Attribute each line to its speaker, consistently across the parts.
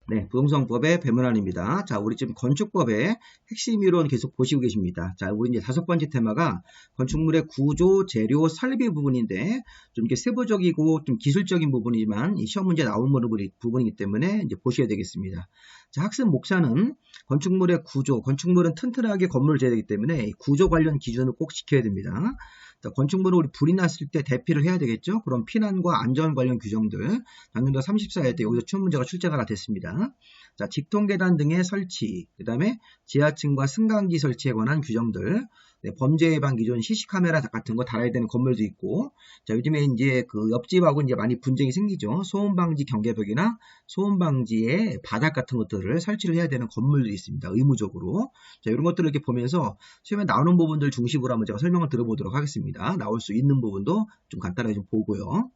Speaker 1: 네, 부동산법의 배문환입니다. 자, 우리 지금 건축법의 핵심 이론 계속 보시고 계십니다. 자, 우리 이제 5번째 테마가 건축물의 구조, 재료, 설비 부분인데 좀 이렇게 세부적이고 좀 기술적인 부분이지만 이 시험 문제 나온 부분이기 때문에 이제 보셔야 되겠습니다. 자, 학습 목차는 건축물의 구조, 건축물은 튼튼하게 건물을 지어야 되기 때문에 이 구조 관련 기준을 꼭 지켜야 됩니다. 자, 건축물은 우리 불이 났을 때 대피를 해야 되겠죠? 그럼 피난과 안전 관련 규정들, 작년도 34회 때 여기서 시험 문제가 출제가 됐습니다. 자, 직통 계단 등의 설치, 그 다음에 지하층과 승강기 설치에 관한 규정들, 네, 범죄 예방 기준, CC 카메라 같은 거 달아야 되는 건물도 있고, 자, 요즘에 이제 그 옆집하고 이제 많이 분쟁이 생기죠. 소음 방지 경계벽이나 소음 방지의 바닥 같은 것들을 설치를 해야 되는 건물들이 있습니다. 의무적으로. 자, 이런 것들을 이렇게 보면서 시험에 나오는 부분들 중심으로 한번 제가 설명을 들어보도록 하겠습니다. 나올 수 있는 부분도 좀 간단하게 좀 보고요.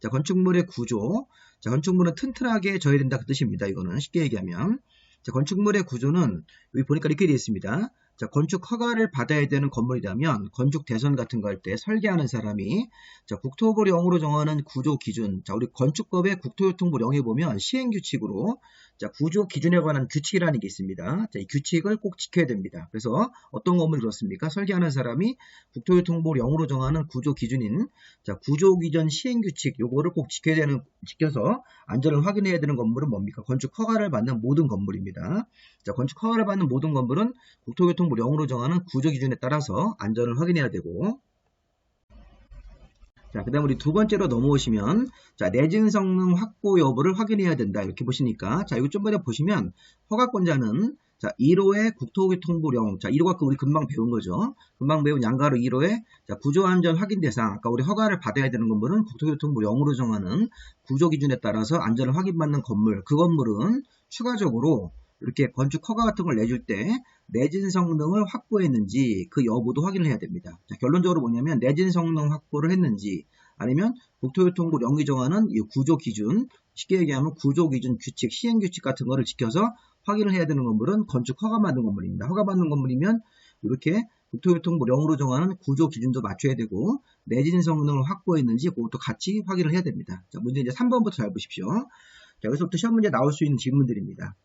Speaker 1: 자, 건축물의 구조. 자, 건축물은 튼튼하게 져야 된다 그 뜻입니다. 이거는 쉽게 얘기하면. 자, 건축물의 구조는 여기 보니까 이렇게 되어 있습니다. 자, 건축 허가를 받아야 되는 건물이라면 건축 대선 같은 거 할 때 설계하는 사람이 자, 국토부령으로 정하는 구조 기준. 자, 우리 건축법의 국토교통부령에 보면 시행규칙으로 자, 구조 기준에 관한 규칙이라는 게 있습니다. 자, 이 규칙을 꼭 지켜야 됩니다. 그래서 어떤 건물이 그렇습니까? 설계하는 사람이 국토교통부령으로 정하는 구조 기준인 자, 구조 기준 시행규칙 요거를 꼭 지켜서 안전을 확인해야 되는 건물은 뭡니까? 건축 허가를 받는 모든 건물입니다. 자, 건축 허가를 받는 모든 건물은 국토교통부령으로 정하는 구조 기준에 따라서 안전을 확인해야 되고, 자, 그 다음 우리 두 번째로 넘어오시면, 자, 내진 성능 확보 여부를 확인해야 된다. 이렇게 보시니까, 자, 이거 좀 전에 보시면, 허가권자는, 자, 1호의 국토교통부령, 자, 1호가 우리 금방 배운 거죠. 금방 배운 양가로 1호의, 자, 구조안전 확인 대상, 아까 우리 허가를 받아야 되는 건물은 국토교통부령으로 정하는 구조 기준에 따라서 안전을 확인받는 건물, 그 건물은 추가적으로 이렇게 건축 허가 같은 걸 내줄 때 내진 성능을 확보했는지 그 여부도 확인을 해야 됩니다. 자, 결론적으로 뭐냐면 내진 성능 확보를 했는지 아니면 국토교통부 령이 정하는 이 구조 기준, 쉽게 얘기하면 구조 기준 규칙, 시행 규칙 같은 거를 지켜서 확인을 해야 되는 건물은 건축 허가 받는 건물입니다. 허가 받는 건물이면 이렇게 국토교통부 령으로 정하는 구조 기준도 맞춰야 되고 내진 성능을 확보했는지 그것도 같이 확인을 해야 됩니다. 자, 문제 이제 3번부터 잘 보십시오. 자, 여기서부터 시험 문제 나올 수 있는 질문들입니다.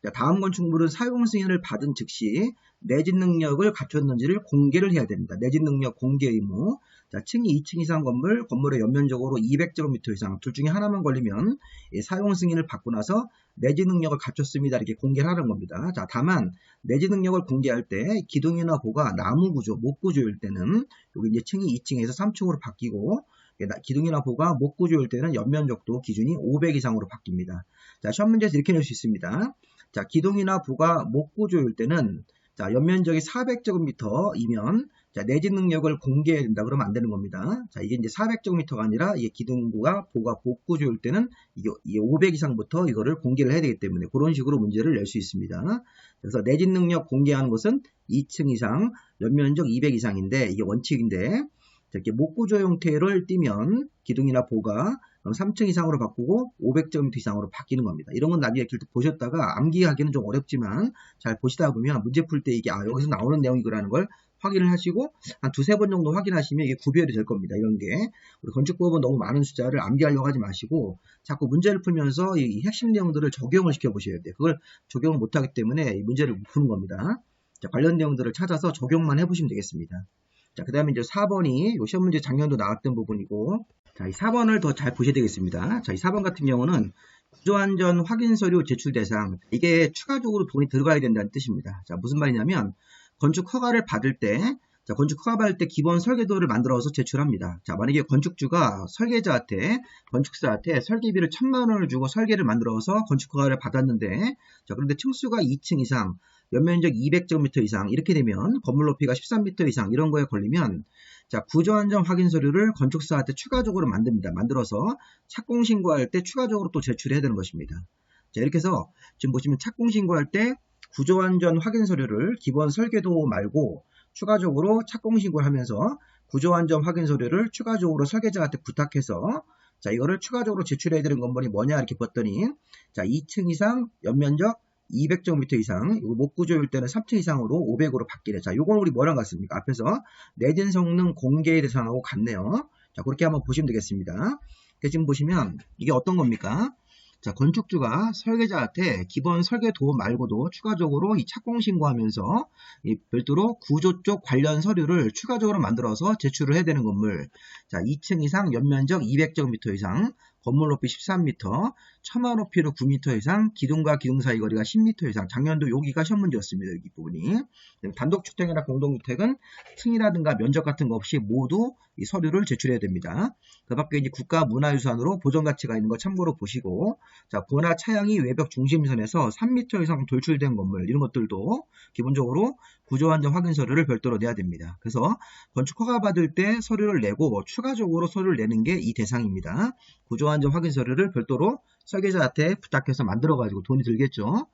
Speaker 1: 자, 다음 건축물은 사용 승인을 받은 즉시 내진 능력을 갖췄는지를 공개를 해야 됩니다. 내진 능력 공개 의무. 자, 층이 2층 이상 건물의 연면적으로 200제곱미터 이상 둘 중에 하나만 걸리면 사용 승인을 받고 나서 내진 능력을 갖췄습니다. 이렇게 공개를 하는 겁니다. 자, 다만 내진 능력을 공개할 때 기둥이나 보가 나무 구조, 목 구조일 때는 여기 이제 층이 2층에서 3층으로 바뀌고 기둥이나 보가 목 구조일 때는 연면적도 기준이 500 이상으로 바뀝니다. 자, 시험 문제에서 이렇게 낼 수 있습니다. 자, 기둥이나 부가 목 구조일 때는 자, 연면적이 400제곱미터이면 자, 내진 능력을 공개해야 된다 그러면 안 되는 겁니다. 자, 이게 이제 400제곱미터가 아니라 이게 기둥부가 보가 목 구조일 때는 이게 500 이상부터 이거를 공개를 해야 되기 때문에 그런 식으로 문제를 낼 수 있습니다. 그래서 내진 능력 공개하는 것은 2층 이상, 연면적 200 이상인데 이게 원칙인데 이렇게 목 구조 형태를 띠면 기둥이나 보가 3층 이상으로 바꾸고 500제곱미터 이상으로 바뀌는 겁니다. 이런 건 나중에 보셨다가 암기하기는 좀 어렵지만 잘 보시다 보면 문제 풀 때 이게 여기서 나오는 내용이라는 걸 확인을 하시고 한 두세 번 정도 확인하시면 이게 구별이 될 겁니다. 이런 게 우리 건축법은 너무 많은 숫자를 암기하려고 하지 마시고 자꾸 문제를 풀면서 이 핵심 내용들을 적용을 시켜 보셔야 돼요. 그걸 적용을 못하기 때문에 이 문제를 못 푸는 겁니다. 자, 관련 내용들을 찾아서 적용만 해보시면 되겠습니다. 자, 그 다음에 이제 4번이 요 시험 문제 작년도 나왔던 부분이고, 자, 이 4번을 더 잘 보셔야 되겠습니다. 자, 이 4번 같은 경우는 구조안전 확인 서류 제출 대상, 이게 추가적으로 돈이 들어가야 된다는 뜻입니다. 자, 무슨 말이냐면, 건축 허가를 받을 때, 자, 건축 허가 받을 때 기본 설계도를 만들어서 제출합니다. 자, 만약에 건축주가 건축사한테 설계비를 1000만 원을 주고 설계를 만들어서 건축 허가를 받았는데, 자, 그런데 층수가 2층 이상, 연면적 200제곱미터 이상 이렇게 되면 건물 높이가 13m 이상 이런 거에 걸리면 자, 구조안전 확인 서류를 건축사한테 추가적으로 만들어서 착공신고할 때 추가적으로 또 제출해야 되는 것입니다. 자, 이렇게 해서 지금 보시면 착공신고할 때 구조안전 확인 서류를 기본 설계도 말고 추가적으로 착공신고를 하면서 구조안전 확인 서류를 추가적으로 설계자한테 부탁해서 자, 이거를 추가적으로 제출해야 되는 건물이 뭐냐 이렇게 봤더니 자, 2층 이상 연면적 200제곱미터 이상, 목 구조일 때는 3층 이상으로 500으로 바뀌래. 자, 요건 우리 뭐랑 같습니까? 앞에서 내진 성능 공개 대상하고 같네요. 자, 그렇게 한번 보시면 되겠습니다. 지금 보시면 이게 어떤 겁니까? 자, 건축주가 설계자한테 기본 설계 도움 말고도 추가적으로 이 착공 신고하면서 이 별도로 구조 쪽 관련 서류를 추가적으로 만들어서 제출을 해야 되는 건물. 자, 2층 이상 연면적 200제곱미터 이상, 건물 높이 13m, 처마 높이로 9m 이상, 기둥과 기둥 사이 거리가 10m 이상. 작년도 여기가 시험 문제였습니다. 여기 부분이. 단독주택이나 공동주택은 층이라든가 면적 같은 거 없이 모두 이 서류를 제출해야 됩니다. 그 밖에 이제 국가 문화유산으로 보존 가치가 있는 거 참고로 보시고, 자, 고나 차량이 외벽 중심선에서 3m 이상 돌출된 건물, 이런 것들도 기본적으로 구조안전 확인 서류를 별도로 내야 됩니다. 그래서 건축 허가 받을 때 서류를 내고 추가적으로 서류를 내는 게 이 대상입니다. 구조안전 확인 서류를 별도로 설계자한테 부탁해서 만들어가지고 돈이 들겠죠.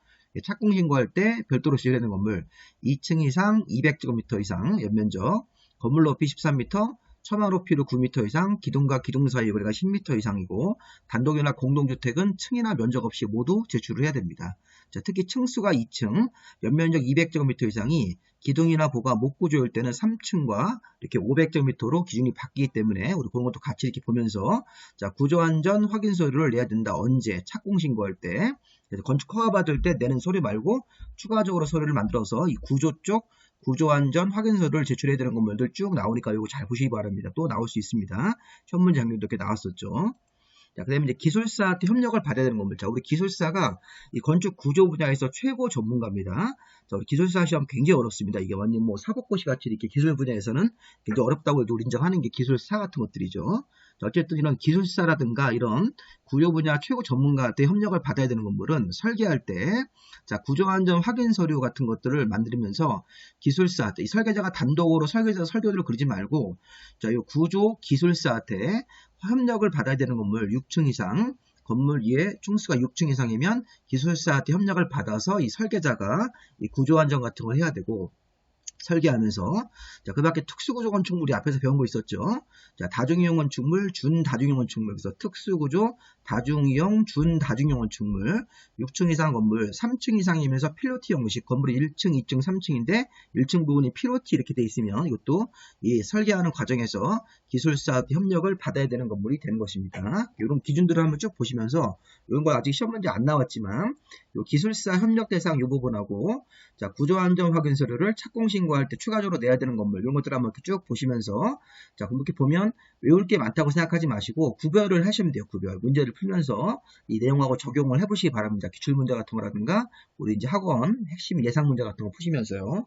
Speaker 1: 착공 신고할 때 별도로 지어야 되는 건물, 2층 이상 200제곱미터 이상 연면적, 건물 높이 13m, 처마 높이로 9m 이상, 기둥과 기둥 사이 거리가 10m 이상이고, 단독이나 공동주택은 층이나 면적 없이 모두 제출을 해야 됩니다. 자, 특히 층수가 2층, 연면적 200제곱미터 이상이 기둥이나 보가 목구조일 때는 3층과 이렇게 500제곱미터로 기준이 바뀌기 때문에 우리 그런 것도 같이 이렇게 보면서, 자, 구조안전 확인 서류를 내야 된다. 언제? 착공 신고할 때. 그래서 건축 허가 받을 때 내는 서류 말고 추가적으로 서류를 만들어서 이 구조 쪽 구조안전 확인서를 제출해야 되는 건물들 쭉 나오니까 이거 잘 보시기 바랍니다. 또 나올 수 있습니다. 시험 문제 작년도 이렇게 나왔었죠. 자, 그 다음에 이제 기술사한테 협력을 받아야 되는 건물. 자, 우리 기술사가 이 건축 구조 분야에서 최고 전문가입니다. 자, 우리 기술사 시험 굉장히 어렵습니다. 이게 완전 뭐 사법고시 같이 이렇게 기술 분야에서는 굉장히 어렵다고 해도 우리 인정하는 게 기술사 같은 것들이죠. 자, 어쨌든 이런 기술사라든가 이런 구조 분야 최고 전문가한테 협력을 받아야 되는 건물은 설계할 때, 자, 구조안전 확인 서류 같은 것들을 만들면서 기술사한테, 이 설계자가 단독으로 설계도를 그리지 말고, 자, 이 구조 기술사한테 협력을 받아야 되는 건물 6층 이상, 건물 위에 층수가 6층 이상이면 기술사한테 협력을 받아서 이 설계자가 이 구조안전 같은 걸 해야 되고, 설계하면서, 자, 그 밖에 특수구조 건축물이 앞에서 배운 거 있었죠. 자, 다중이용 건축물, 준다중이용 건축물, 그래서 특수구조, 다중이용, 준다중이용 건축물, 6층 이상 건물, 3층 이상이면서 필로티 형식, 건물이 1층, 2층, 3층인데 1층 부분이 필로티 이렇게 돼 있으면 이것도 이 설계하는 과정에서 기술사 협력을 받아야 되는 건물이 되는 것입니다. 이런 기준들을 한번 쭉 보시면서, 이런 거 아직 시험 문제 안 나왔지만, 요 기술사 협력 대상 이 부분하고, 자, 구조안전 확인 서류를 착공 신고할 때 추가적으로 내야 되는 건물, 이런 것들 한번 이렇게 쭉 보시면서, 자, 이렇게 보면 외울 게 많다고 생각하지 마시고 구별을 하시면 돼요. 구별. 문제를 풀면서 이 내용하고 적용을 해보시기 바랍니다. 기출 문제 같은 거라든가 우리 이제 학원 핵심 예상 문제 같은 거 푸시면서요.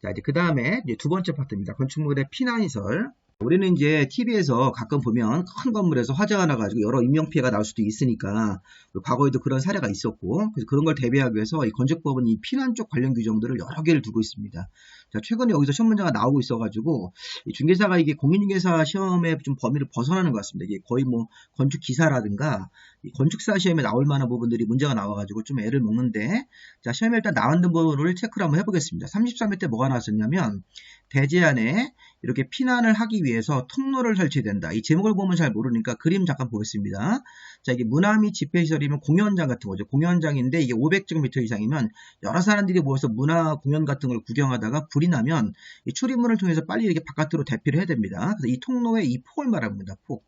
Speaker 1: 자, 이제 그 다음에 이제 두 번째 파트입니다. 건축물의 피난시설. 우리는 이제 TV에서 가끔 보면 큰 건물에서 화재가 나가지고 여러 인명피해가 날 수도 있으니까, 과거에도 그런 사례가 있었고, 그래서 그런 걸 대비하기 위해서 이 건축법은 이 피난 쪽 관련 규정들을 여러 개를 두고 있습니다. 자, 최근에 여기서 시험 문제가 나오고 있어가지고, 이 중개사가 이게 공인중개사 시험의 좀 범위를 벗어나는 것 같습니다. 이게 거의 뭐 건축기사라든가 이 건축사 시험에 나올 만한 부분들이 문제가 나와가지고 좀 애를 먹는데, 자, 시험에 일단 나온 부분을 체크를 한번 해보겠습니다. 33회 때 뭐가 나왔었냐면, 대지 안에 이렇게 피난을 하기 위해서 통로를 설치된다. 이 제목을 보면 잘 모르니까 그림 잠깐 보겠습니다. 자, 이게 문화 및 집회시설이면 공연장 같은 거죠. 공연장인데 이게 500제곱미터 이상이면 여러 사람들이 모여서 문화 공연 같은 걸 구경하다가 불이 나면 이 출입문을 통해서 빨리 이렇게 바깥으로 대피를 해야 됩니다. 그래서 이 통로의 이 폭을 말합니다. 폭.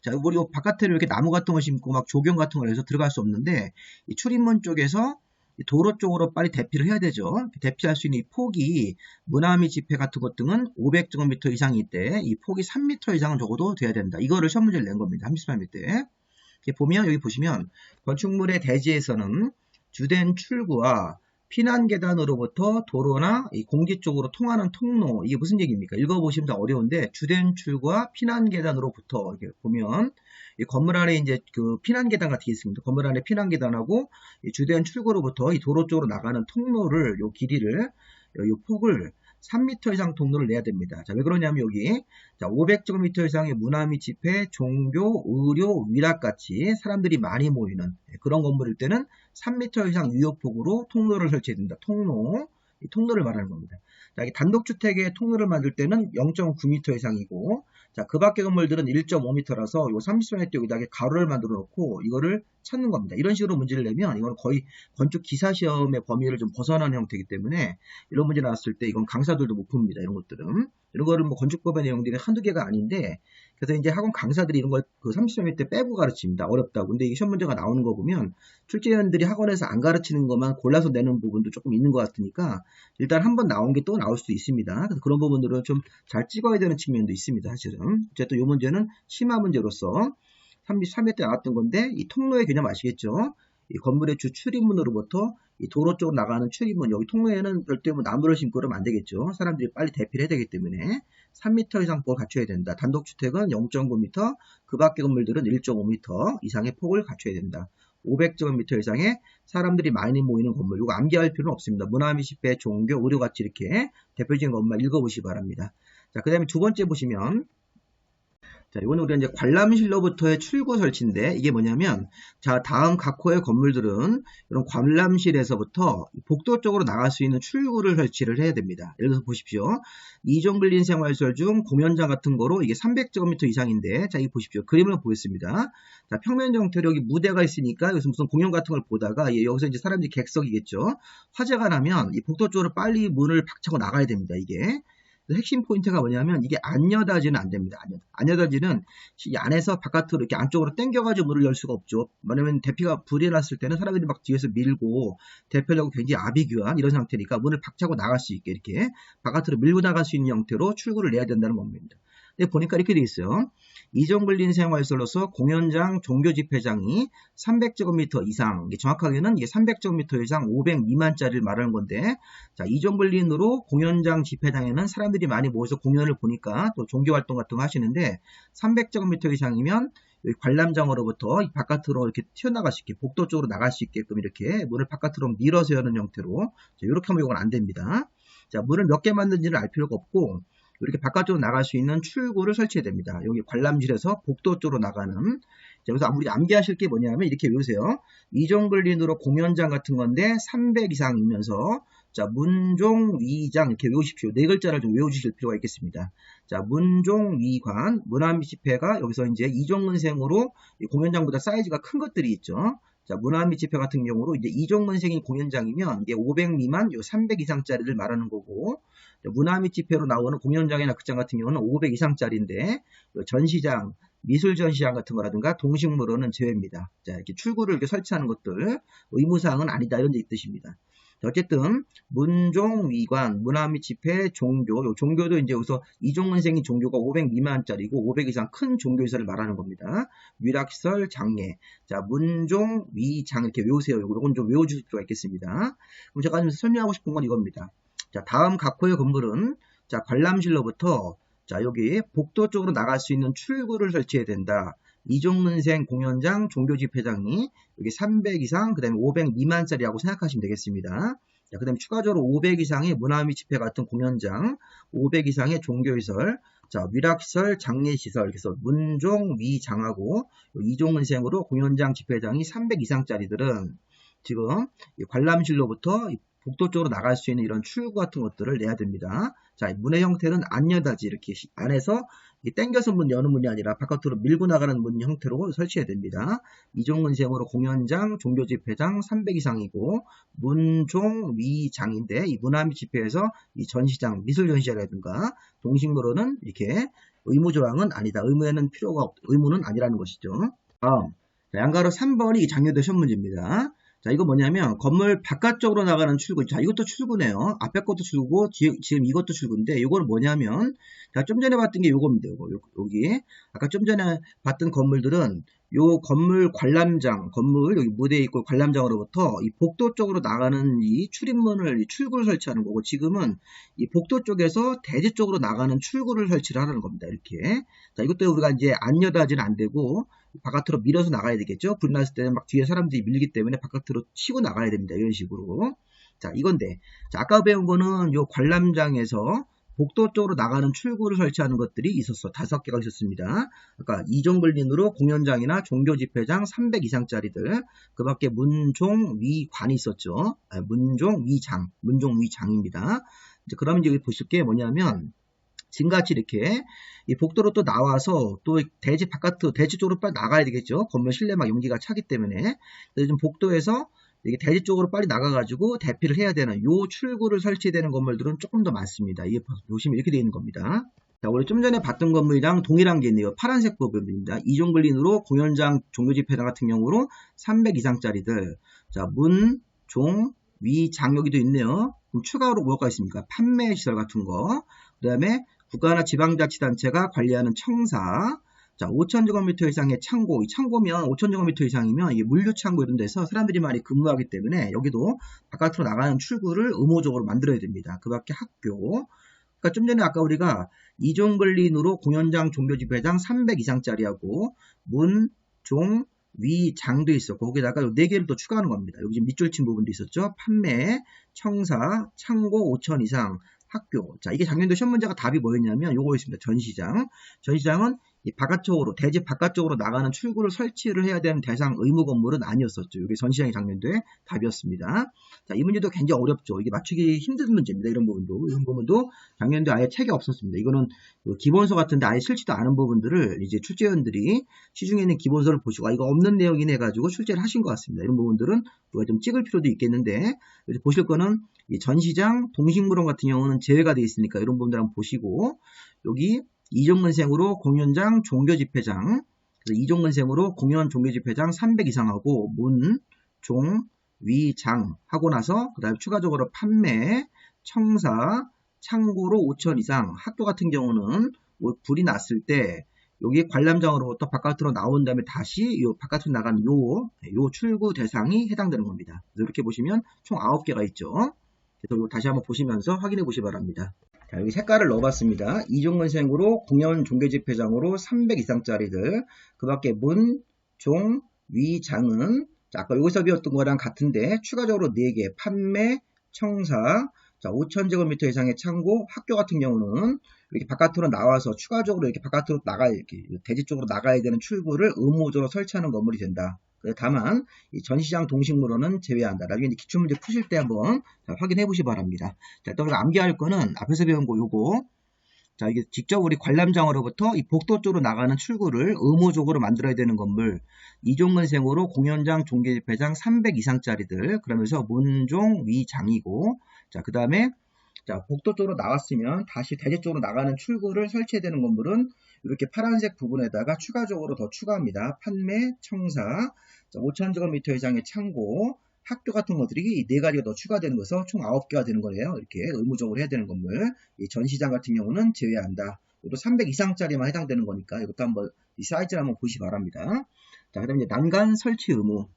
Speaker 1: 자, 우리 바깥에 이렇게 나무 같은 거 심고 막 조경 같은 걸 해서 들어갈 수 없는데, 이 출입문 쪽에서 도로 쪽으로 빨리 대피를 해야 되죠. 대피할 수 있는 이 폭이 문화 및 집회 같은 것 등은 500제곱미터 이상일 때 이 폭이 3m 이상은 적어도 돼야 된다. 이거를 시험 문제를 낸 겁니다. 33일 때. 이렇게 보면, 여기 보시면 건축물의 대지에서는 주된 출구와 피난 계단으로부터 도로나 이 공지 쪽으로 통하는 통로, 이게 무슨 얘기입니까? 읽어보시면 다 어려운데, 주된 출구와 피난 계단으로부터 이렇게 보면 이 건물 안에 이제 그 피난 계단 같은 게 있습니다. 건물 안에 피난 계단하고 이 주된 출구로부터 이 도로 쪽으로 나가는 통로를, 요 길이를, 요 폭을 3m 이상 통로를 내야 됩니다. 자, 왜 그러냐면 여기, 자, 500제곱미터 이상의 문화 및 집회, 종교, 의료, 위락같이 사람들이 많이 모이는 그런 건물일 때는 3m 이상 유효폭으로 통로를 설치해야 된다. 통로, 이 통로를 말하는 겁니다. 자, 단독주택의 통로를 만들 때는 0.9m 이상이고, 자, 그 밖의 건물들은 1.5m라서 요 30cm 여기다가 가로를 만들어 놓고 이거를 찾는 겁니다. 이런 식으로 문제를 내면 이건 거의 건축 기사 시험의 범위를 좀 벗어나는 형태이기 때문에 이런 문제 나왔을 때 이건 강사들도 못 풉니다. 이런 것들은. 이런 거를 뭐 건축법의 내용들이 한두 개가 아닌데, 그래서 이제 학원 강사들이 이런 걸 그 30점 때 빼고 가르칩니다. 어렵다고. 근데 이 시험 문제가 나오는 거 보면 출제위원들이 학원에서 안 가르치는 것만 골라서 내는 부분도 조금 있는 것 같으니까 일단 한번 나온 게 또 나올 수도 있습니다. 그래서 그런 부분들은 좀 잘 찍어야 되는 측면도 있습니다. 사실은. 어쨌든 이 문제는 심화 문제로서 33회 때 나왔던 건데, 이 통로의 개념 아시겠죠? 이 건물의 주 출입문으로부터 이 도로 쪽으로 나가는 출입문, 여기 통로에는 절대 뭐 나무를 심고 그러면 안 되겠죠. 사람들이 빨리 대피를 해야 되기 때문에 3m 이상 폭을 갖춰야 된다. 단독주택은 0.9m, 그 밖의 건물들은 1.5m 이상의 폭을 갖춰야 된다. 500제곱미터 이상의 사람들이 많이 모이는 건물, 이거 암기할 필요는 없습니다. 문화 및 집회, 종교, 의료같이 이렇게 대표적인 것만 읽어보시기 바랍니다. 자, 그 다음에 두 번째 보시면, 자, 이거는 우리가 이제 관람실로부터의 출구 설치인데, 이게 뭐냐면, 자, 다음 각 호의 건물들은 이런 관람실에서부터 복도 쪽으로 나갈 수 있는 출구를 설치를 해야 됩니다. 예를 들어서 보십시오. 이종글린 생활시설 중 공연장 같은 거로 이게 300제곱미터 이상인데, 자, 이 보십시오. 그림을 보겠습니다. 자, 평면 형태로 여기 무대가 있으니까 여기서 무슨 공연 같은 걸 보다가 여기서 이제 사람들이 객석이겠죠. 화재가 나면 이 복도 쪽으로 빨리 문을 박차고 나가야 됩니다. 이게. 핵심 포인트가 뭐냐면 이게 안 여닫이는 안 됩니다. 안 여닫이는 이 안에서 바깥으로 이렇게 안쪽으로 당겨가지고 문을 열 수가 없죠. 왜냐면 대피가 불이 났을 때는 사람들이 막 뒤에서 밀고 대피하려고 굉장히 아비규환 이런 상태니까 문을 박차고 나갈 수 있게 이렇게 바깥으로 밀고 나갈 수 있는 형태로 출구를 내야 된다는 겁니다. 근데 보니까 이렇게 돼 있어요. 이종글린 생활시설로서 공연장, 종교집회장이 300제곱미터 이상, 정확하게는 이게 300제곱미터 이상 500 미만짜리를 말하는 건데, 자, 이종글린으로 공연장, 집회장에는 사람들이 많이 모여서 공연을 보니까 또 종교활동 같은 거 하시는데, 300제곱미터 이상이면 관람장으로부터 바깥으로 이렇게 튀어나갈 수 있게, 복도 쪽으로 나갈 수 있게끔 이렇게 문을 바깥으로 밀어서 여는 형태로, 이렇게 하면 이건 안 됩니다. 자, 문을 몇 개 만든지를 알 필요가 없고, 이렇게 바깥쪽으로 나갈 수 있는 출구를 설치해야 됩니다. 여기 관람실에서 복도 쪽으로 나가는. 자, 여기서 우리 암기하실 게 뭐냐면 이렇게 외우세요. 이종글린으로 공연장 같은 건데 300 이상이면서 자, 문종위장 이렇게 외우십시오. 네 글자를 좀 외워주실 필요가 있겠습니다. 자, 문종위관, 문화 및 집회가 여기서 이제 이종근생으로 공연장보다 사이즈가 큰 것들이 있죠. 자, 문화 및 집회 같은 경우로 이제 이종근생인 공연장이면 이게 500 미만, 요 300 이상짜리를 말하는 거고, 문화 및 집회로 나오는 공연장이나 극장 같은 경우는 500 이상짜리인데, 전시장, 미술 전시장 같은 거라든가 동식물원은 제외입니다. 자, 이렇게 출구를 이렇게 설치하는 것들 의무사항은 아니다 이런 뜻입니다. 어쨌든 문종위관, 문화 및 집회, 종교, 요 종교도 이제 여기서 이종근생인 종교가 500 미만짜리고 500 이상 큰 종교시설을 말하는 겁니다. 위락시설, 장례. 자, 문종위장 이렇게 외우세요. 요건 좀 외워주실 필요가 있겠습니다. 그럼 제가 지금 설명하고 싶은 건 이겁니다. 자, 다음 각 호의 건물은 자, 관람실로부터 자, 여기 복도 쪽으로 나갈 수 있는 출구를 설치해야 된다. 이종근생 공연장 종교집회장이 여기 300 이상, 그 다음에 500 미만짜리라고 생각하시면 되겠습니다. 자, 그 다음에 추가적으로 500 이상의 문화 및 집회 같은 공연장, 500 이상의 종교시설, 자, 위락시설, 장례시설, 그래서 문종위장하고 이종근생으로 공연장 집회장이 300 이상짜리들은 지금 관람실로부터 복도 쪽으로 나갈 수 있는 이런 출구 같은 것들을 내야 됩니다. 자, 문의 형태는 안 여닫이 이렇게 안에서 당겨서 문 여는 문이 아니라 바깥으로 밀고 나가는 문 형태로 설치해야 됩니다. 이종근생으로 공연장, 종교집회장 300 이상이고 문종위장인데 이 문화 및 집회에서 이 전시장, 미술전시라든가 동식물원은 이렇게 의무조항은 아니다. 의무에는 의무는 아니라는 것이죠. 다음, 양가로 3번이 이 장려대 시험 문제입니다. 자, 이거 뭐냐면 건물 바깥쪽으로 나가는 출구. 자, 이것도 출구네요. 앞에 것도 출구고 지금 이것도 출구인데 이거는 뭐냐면 자, 좀 전에 봤던 게 요겁니다. 여기 아까 좀 전에 봤던 건물들은 요 건물 관람장, 건물 여기 무대에 있고 관람장으로부터 이 복도 쪽으로 나가는 이 출입문을 출구를 설치하는 거고 지금은 이 복도 쪽에서 대지 쪽으로 나가는 출구를 설치를 하는 겁니다. 이렇게. 자, 이것도 우리가 이제 안 여닫이는 안 되고 바깥으로 밀어서 나가야 되겠죠. 불 났을 때는 막 뒤에 사람들이 밀리기 때문에 바깥으로 치고 나가야 됩니다. 이런 식으로. 자, 이건데. 자, 아까 배운 거는 요 관람장에서 복도 쪽으로 나가는 출구를 설치하는 것들이 있었어. 5개가 있었습니다. 그러니까 이종글린으로 공연장이나 종교집회장 300 이상짜리들. 그 밖에 문종위관이 있었죠. 문종위장입니다. 이제 그러면 여기 보실 게 뭐냐면 지금같이 이렇게 이 복도로 또 나와서 또 대지 바깥으로 대지 쪽으로 빨리 나가야 되겠죠. 건물 실내 막 연기가 차기 때문에. 요즘 복도에서 이게 대지 쪽으로 빨리 나가가지고 대피를 해야 되는 요 출구를 설치되는 건물들은 조금 더 많습니다. 이게 보시면 이렇게 되어 있는 겁니다. 자, 우리 좀 전에 봤던 건물이랑 동일한 게 있네요. 파란색 부분입니다. 이종글린으로 공연장 종교집회장 같은 경우로 300 이상짜리들. 자, 문, 종, 위, 장 여기도 있네요. 그럼 추가로 뭐가 있습니까? 판매 시설 같은 거. 그 다음에 국가나 지방자치단체가 관리하는 청사. 자, 5,000제곱미터 이상의 창고. 이 창고면 5,000제곱미터 이상이면 이게 물류창고 이런 데서 사람들이 많이 근무하기 때문에 여기도 바깥으로 나가는 출구를 의무적으로 만들어야 됩니다. 그 밖에 학교. 그러니까 좀 전에 아까 우리가 이종글린으로 공연장 종교집회장 300 이상짜리하고 문, 종, 위, 장도 있었고 거기다가 4개를 더 추가하는 겁니다. 여기 지금 밑줄 친 부분도 있었죠. 판매, 청사, 창고 5,000 이상, 학교. 자, 이게 작년도 시험 문제가 답이 뭐였냐면 요거였습니다. 전시장. 전시장은 이 바깥쪽으로, 대지 바깥쪽으로 나가는 출구를 설치를 해야 되는 대상 의무 건물은 아니었었죠. 이게 전시장이 작년도에 답이었습니다. 자, 이 문제도 굉장히 어렵죠. 이게 맞추기 힘든 문제입니다. 이런 부분도 작년도에 아예 책이 없었습니다. 이거는 기본서 같은데 아예 싫지도 않은 부분들을 이제 출제위원들이 시중에 있는 기본서를 보시고 이거 없는 내용이네 해가지고 출제를 하신 것 같습니다. 이런 부분들은 우리가 좀 찍을 필요도 있겠는데 보실 거는 이 전시장, 동식물원 같은 경우는 제외가 되어 있으니까 이런 부분들 한번 보시고 여기 이종근생으로 공연장 종교집회장, 그래서 이종근생으로 공연 종교집회장 300 이상하고 문, 종, 위, 장 하고 나서 그 다음에 추가적으로 판매, 청사, 창고로 5,000 이상, 학교 같은 경우는 불이 났을 때 여기 관람장으로부터 바깥으로 나온 다음에 다시 요 바깥으로 나가는 요 출구 대상이 해당되는 겁니다. 그래서 이렇게 보시면 총 9개가 있죠. 그래서 다시 한번 보시면서 확인해 보시기 바랍니다. 자, 여기 색깔을 넣어봤습니다. 이종근생으로 공연 종교집회장으로 300 이상짜리들. 그 밖에 문, 종, 위, 장은 자, 아까 여기서 배웠던 거랑 같은데 추가적으로 4개 판매, 청사, 자, 5,000제곱미터 이상의 창고, 학교 같은 경우는 이렇게 바깥으로 나와서 추가적으로 이렇게 바깥으로 이렇게 대지 쪽으로 나가야 되는 출구를 의무적으로 설치하는 건물이 된다. 다만 이 전시장 동식물원은 제외한다. 나중에 기출문제 푸실 때 한번 확인해 보시기 바랍니다. 자, 또 우리가 암기할 거는 앞에서 배운 거 요거. 자, 이게 직접 우리 관람장으로부터 이 복도 쪽으로 나가는 출구를 의무적으로 만들어야 되는 건물. 이종근생으로 공연장 종교집회장 300 이상짜리들. 그러면서 문종 위장이고. 자, 그 다음에 자, 복도 쪽으로 나왔으면 다시 대지 쪽으로 나가는 출구를 설치해야 되는 건물은 이렇게 파란색 부분에다가 추가적으로 더 추가합니다. 판매, 청사, 5,000제곱미터 이상의 창고, 학교 같은 것들이 이 4가지가 더 추가되는 것에서 총 9개가 되는 거예요. 이렇게 의무적으로 해야 되는 건물. 이 전시장 같은 경우는 제외한다. 이것도 300 이상짜리만 해당되는 거니까 이것도 한번 이 사이즈를 한번 보시기 바랍니다. 자, 그다음에 이제 난간 설치 의무.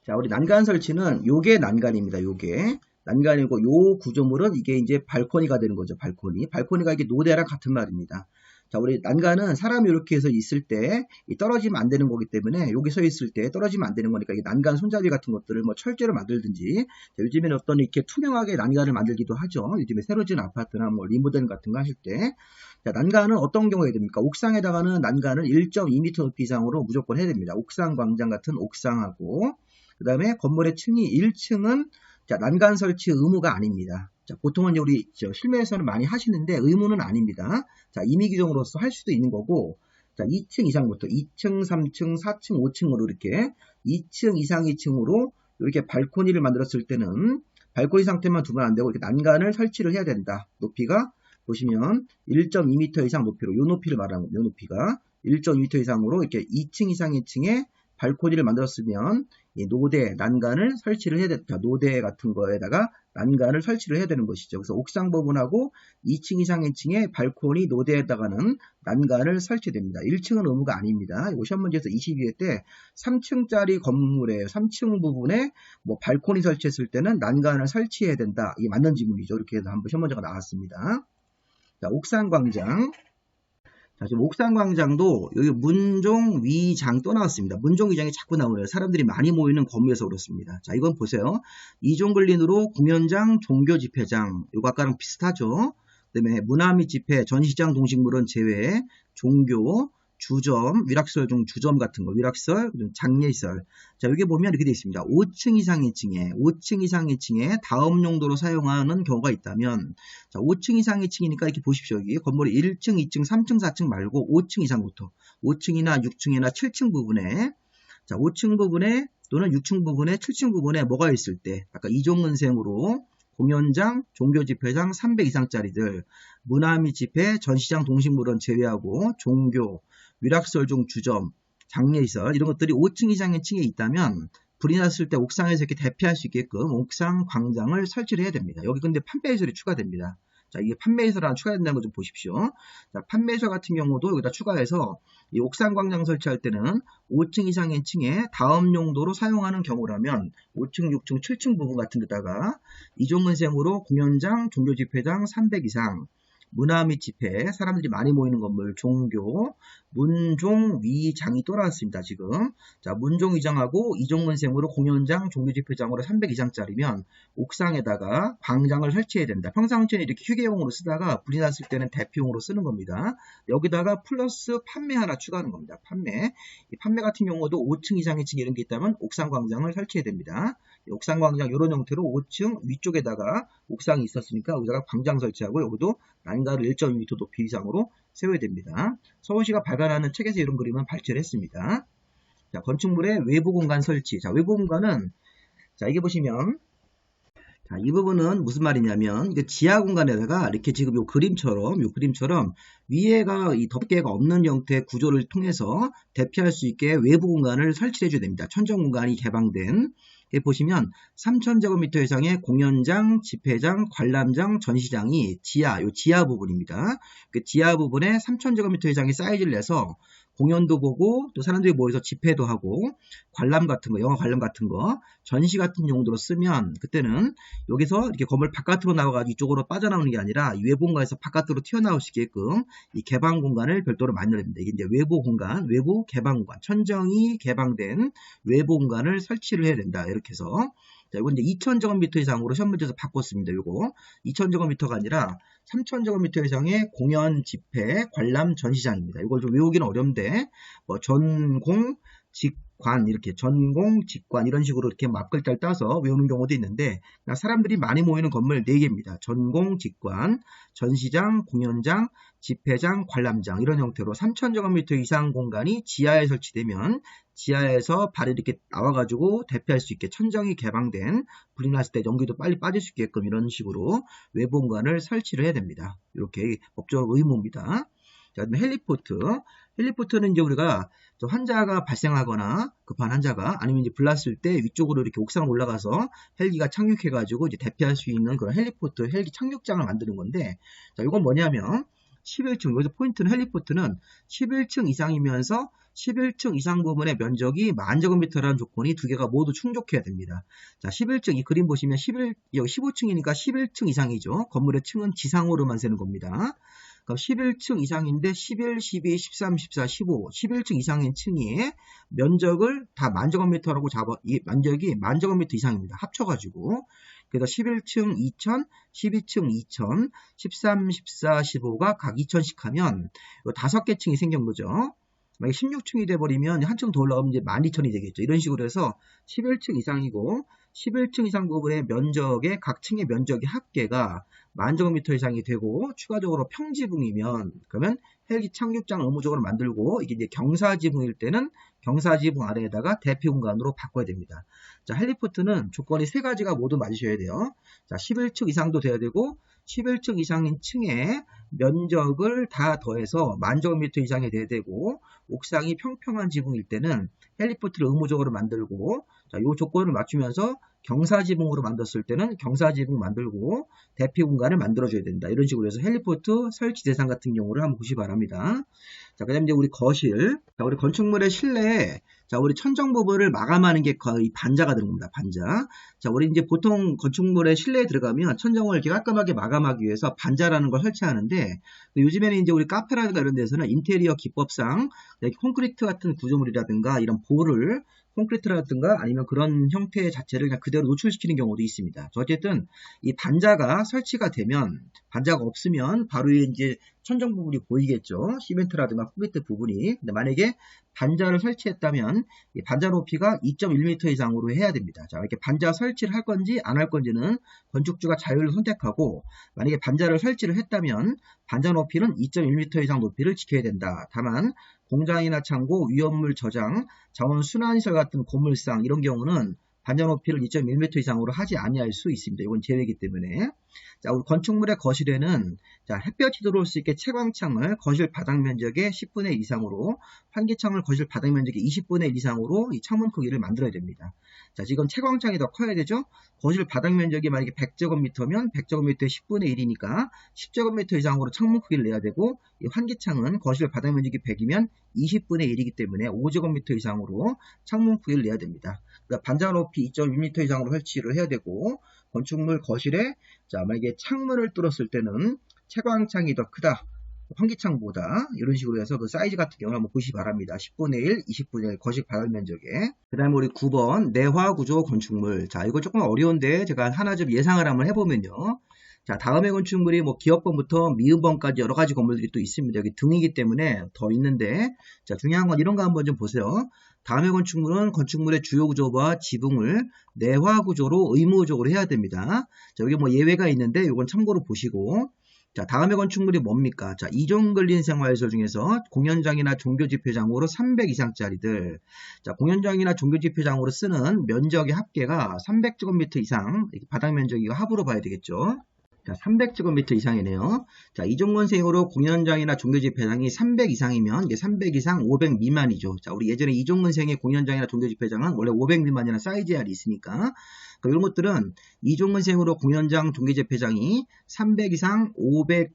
Speaker 1: 자, 우리 난간 설치는 요게 난간입니다. 요게. 난간이고 요 구조물은 이게 이제 발코니가 되는 거죠. 발코니가 이게 노대랑 같은 말입니다. 자, 우리 난간은 사람이 이렇게 해서 있을 때 떨어지면 안 되는 거기 때문에 여기 서 있을 때 떨어지면 안 되는 거니까 이 난간 손잡이 같은 것들을 뭐 철제로 만들든지 자, 요즘에는 어떤 이렇게 투명하게 난간을 만들기도 하죠. 요즘에 새로 지은 아파트나 뭐 리모델 같은 거 하실 때 자, 난간은 어떤 경우에 됩니까? 옥상에다가는 난간을 1.2m 높이 이상으로 무조건 해야 됩니다. 옥상 광장 같은 옥상하고 그 다음에 건물의 층이 1층은 자, 난간 설치 의무가 아닙니다. 자, 보통은 우리 실내에서는 많이 하시는데 의무는 아닙니다. 자, 임의 규정으로서 할 수도 있는 거고, 자, 2층 이상부터 2층, 3층, 4층, 5층으로 이렇게 2층 이상 2층으로 이렇게 발코니를 만들었을 때는 발코니 상태만 두면 안 되고 이렇게 난간을 설치를 해야 된다. 높이가 보시면 1.2m 이상 높이로 요 높이를 말하는 겁니다. 요 높이가 1.2m 이상으로 이렇게 2층 이상 2층에 발코니를 만들었으면 이 노대, 난간을 설치를 해야 된다. 노대 같은 거에다가 난간을 설치를 해야 되는 것이죠. 그래서 옥상 부분하고 2층 이상 2층의 발코니, 노대에다가는 난간을 설치됩니다. 1층은 의무가 아닙니다. 시험 문제에서 22회 때 3층짜리 건물에 3층 부분에 뭐 발코니 설치했을 때는 난간을 설치해야 된다. 이게 맞는 질문이죠. 이렇게 해서 한번 시험 문제가 나왔습니다. 자, 옥상 광장. 자, 지금 옥상광장도 여기 문종 위장 또 나왔습니다. 문종 위장이 자꾸 나오네요. 사람들이 많이 모이는 건물에서 그렇습니다. 자, 이건 보세요. 이종글린으로 공연장 종교집회장. 이거 아까랑 비슷하죠. 그 다음에 문화 및 집회, 전시장 동식물은 제외, 종교, 주점, 위락설 중 주점 같은 거, 위락설, 장례설. 자, 여기 보면 이렇게 되어 있습니다. 5층 이상 2층에 다음 용도로 사용하는 경우가 있다면, 자, 5층 이상 2층이니까 이렇게 보십시오. 여기 건물이 1층, 2층, 3층, 4층 말고 5층 이상부터 5층이나 6층이나 7층 부분에 자, 5층 부분에 또는 6층 부분에 7층 부분에 뭐가 있을 때 아까 이종근생으로 공연장, 종교집회장 300 이상짜리들, 문화 및 집회, 전시장, 동식물원 제외하고 종교, 위락설종 주점, 장례시설 이런 것들이 5층 이상의 층에 있다면 불이 났을 때 옥상에서 이렇게 대피할 수 있게끔 옥상 광장을 설치를 해야 됩니다. 여기 근데 판매시설이 추가됩니다. 자, 이게 판매시설 하나 추가된다는 거 좀 보십시오. 자, 판매시설 같은 경우도 여기다 추가해서 이 옥상 광장 설치할 때는 5층 이상의 층에 다음 용도로 사용하는 경우라면 5층, 6층, 7층 부분 같은 데다가 이종근생으로 공연장, 종교집회장 300 이상, 문화 및 집회, 사람들이 많이 모이는 건물, 종교, 문종, 위장이 또 나왔습니다, 지금. 자, 문종 위장하고 이종근생으로 공연장, 종교집회장으로 300 이상짜리면 옥상에다가 광장을 설치해야 된다. 평상시에 이렇게 휴게용으로 쓰다가 불이 났을 때는 대피용으로 쓰는 겁니다. 여기다가 플러스 판매 하나 추가하는 겁니다. 판매. 이 판매 같은 경우도 5층 이상의 층 이런 게 있다면 옥상 광장을 설치해야 됩니다. 옥상 광장 이런 형태로 5층 위쪽에다가 옥상이 있었으니까 여기다가 광장 설치하고 여기도 난가를 1.2m 높이 이상으로 세워야 됩니다. 서울시가 발간하는 책에서 이런 그림은 발췌를 했습니다. 자, 건축물의 외부 공간 설치. 자, 외부 공간은 자, 이게 보시면 자, 이 부분은 무슨 말이냐면 이게 지하 공간에다가 이렇게 지금 요 그림처럼 위에가 이 덮개가 없는 형태의 구조를 통해서 대피할 수 있게 외부 공간을 설치해 줘야 됩니다. 천정 공간이 개방된 보시면 3,000제곱미터 이상의 공연장, 집회장, 관람장, 전시장이 요 지하 부분입니다. 그 지하 부분에 3,000제곱미터 이상의 사이즈를 내서 공연도 보고 또 사람들이 모여서 집회도 하고 관람 같은 거, 영화 관람 같은 거, 전시 같은 용도로 쓰면 그때는 여기서 이렇게 건물 바깥으로 나와가지고 이쪽으로 빠져나오는 게 아니라 외부 공간에서 바깥으로 튀어나올 수 있게끔 이 개방 공간을 별도로 만들어야 됩니다. 이게 이제 외부 공간, 외부 개방 공간, 천정이 개방된 외부 공간을 설치를 해야 된다. 이렇게 해서 자, 이건 이제 2,000제곱미터 이상으로 시험 문제에서 바꿨습니다. 요거 2,000제곱미터가 아니라 3,000제곱미터 이상의 공연, 집회, 관람, 전시장입니다. 이걸 좀 외우기는 어려운데 뭐 전공, 직관 이렇게 전공, 직관 이런 식으로 이렇게 앞글자를 따서 외우는 경우도 있는데 사람들이 많이 모이는 건물 4개입니다. 전공, 직관, 전시장, 공연장, 집회장, 관람장 이런 형태로 3,000제곱미터 이상 공간이 지하에 설치되면 지하에서 발이 이렇게 나와가지고 대피할 수 있게 천정이 개방된 불이 났을 때 연기도 빨리 빠질 수 있게끔 이런 식으로 외부 공간을 설치를 해야 됩니다. 이렇게 법적으로 의무입니다. 자, 그다음에 헬리포트. 헬리포트는 이제 우리가 환자가 발생하거나 급한 환자가 아니면 이제 불났을 때 위쪽으로 이렇게 옥상 올라가서 헬기가 착륙해가지고 이제 대피할 수 있는 그런 헬리포트, 헬기 착륙장을 만드는 건데, 자, 이건 뭐냐면 11층, 여기서 포인트는 헬리포트는 11층 이상이면서 11층 이상 부분의 면적이 10,000제곱미터라는 조건이 두 개가 모두 충족해야 됩니다. 자, 11층 이 그림 보시면 여기 15층이니까 11층 이상이죠. 건물의 층은 지상으로만 세는 겁니다. 그럼 11층 이상인데 11, 12, 13, 14, 15, 11층 이상인 층이 면적을 다 10,000제곱미터라고 이 면적이 10,000제곱미터 이상입니다. 합쳐가지고. 그래서 11층 2,000, 12층 2,000, 13, 14, 15가 각 2,000씩 하면 5개 층이 생긴 거죠. 만약에 16층이 돼버리면 한 층 더 올라가면 이제 12,000이 되겠죠. 이런 식으로 해서 11층 이상이고 11층 이상 부분의 면적의 각 층의 면적의 합계가 10,000제곱미터 이상이 되고 추가적으로 평지붕이면 그러면 헬기 착륙장을 의무적으로 만들고 이게 이제 경사지붕일 때는 경사지붕 아래에다가 대피 공간으로 바꿔야 됩니다. 자, 헬리포트는 조건이 3가지가 모두 맞으셔야 돼요. 자, 11층 이상도 돼야 되고 11층 이상인 층의 면적을 다 더해서 10,000제곱미터 이상이 돼야 되고 옥상이 평평한 지붕일 때는 헬리포트를 의무적으로 만들고 자, 요 조건을 맞추면서 경사지붕으로 만들었을 때는 경사지붕 만들고 대피 공간을 만들어줘야 된다. 이런 식으로 해서 헬리포트 설치 대상 같은 경우를 한번 보시기 바랍니다. 자, 그 다음에 이제 우리 거실. 자, 우리 건축물의 실내에 자, 우리 천정 부분을 마감하는 게 거의 반자가 되는 겁니다. 반자. 자, 우리 이제 보통 건축물의 실내에 들어가면 천정을 이렇게 깔끔하게 마감하기 위해서 반자라는 걸 설치하는데 요즘에는 이제 우리 카페라든가 이런 데서는 인테리어 기법상 콘크리트 같은 구조물이라든가 이런 볼을 콘크리트라든가 아니면 그런 형태 자체를 그냥 그대로 노출시키는 경우도 있습니다. 어쨌든 이 반자가 설치가 되면 반자가 없으면 바로 이제 천정 부분이 보이겠죠. 시멘트라든가 콘크리트 부분이. 근데 만약에 반자를 설치했다면 이 반자 높이가 2.1m 이상으로 해야 됩니다. 자, 이렇게 반자 설치를 할 건지 안 할 건지는 건축주가 자율로 선택하고 만약에 반자를 설치를 했다면 반자 높이는 2.1m 이상 높이를 지켜야 된다. 다만 공장이나 창고, 위험물 저장, 자원 순환시설 같은 고물상 이런 경우는 반전 높이를 2.1m 이상으로 하지 아니할 수 있습니다. 이건 제외이기 때문에. 자, 우리 건축물의 거실에는 자, 햇볕이 들어올 수 있게 채광창을 거실 바닥 면적의 10분의 1 이상으로, 환기창을 거실 바닥 면적의 20분의 1 이상으로 이 창문 크기를 만들어야 됩니다. 자, 지금 채광창이 더 커야 되죠? 거실 바닥 면적이 만약에 100제곱미터면 100제곱미터의 10분의 1이니까 10제곱미터 이상으로 창문 크기를 내야 되고, 이 환기창은 거실 바닥 면적이 100이면 20분의 1이기 때문에 5제곱미터 이상으로 창문 크기를 내야 됩니다. 그러니까 반장 높이 2.2m 이상으로 설치를 해야 되고, 건축물 거실에 자, 만약에 창문을 뚫었을 때는 채광창이 더 크다, 환기창보다, 이런 식으로 해서 그 사이즈 같은 경우는 한번 보시기 바랍니다. 10분의 1, 20분의 1 거실 바닥 면적에. 그 다음에 우리 9번 내화구조 건축물. 자, 이거 조금 어려운데 제가 하나 좀 예상을 한번 해보면요. 자, 다음의 건축물이 뭐 기역번부터 미음번까지 여러 가지 건물들이 또 있습니다. 여기 등이기 때문에 더 있는데, 자, 중요한 건 이런 거 한번 좀 보세요. 다음의 건축물은 건축물의 주요 구조와 지붕을 내화 구조로 의무적으로 해야 됩니다. 자, 여기 뭐 예외가 있는데 이건 참고로 보시고, 자, 다음의 건축물이 뭡니까? 자, 이종 걸린 생활시설 중에서 공연장이나 종교집회장으로 300 이상짜리들. 자, 공연장이나 종교집회장으로 쓰는 면적의 합계가 300제곱미터 이상, 바닥 면적이 합으로 봐야 되겠죠. 자, 300제곱미터 이상이네요. 자, 이종건생으로 공연장이나 종교집회장이 300 이상이면 이게 300 이상 500 미만이죠. 자, 우리 예전에 이종건생의 공연장이나 종교집회장은 원래 500 미만이라는 사이즈 제한이 있으니까, 이런 것들은 이종건생으로 공연장, 종교집회장이 300 이상 500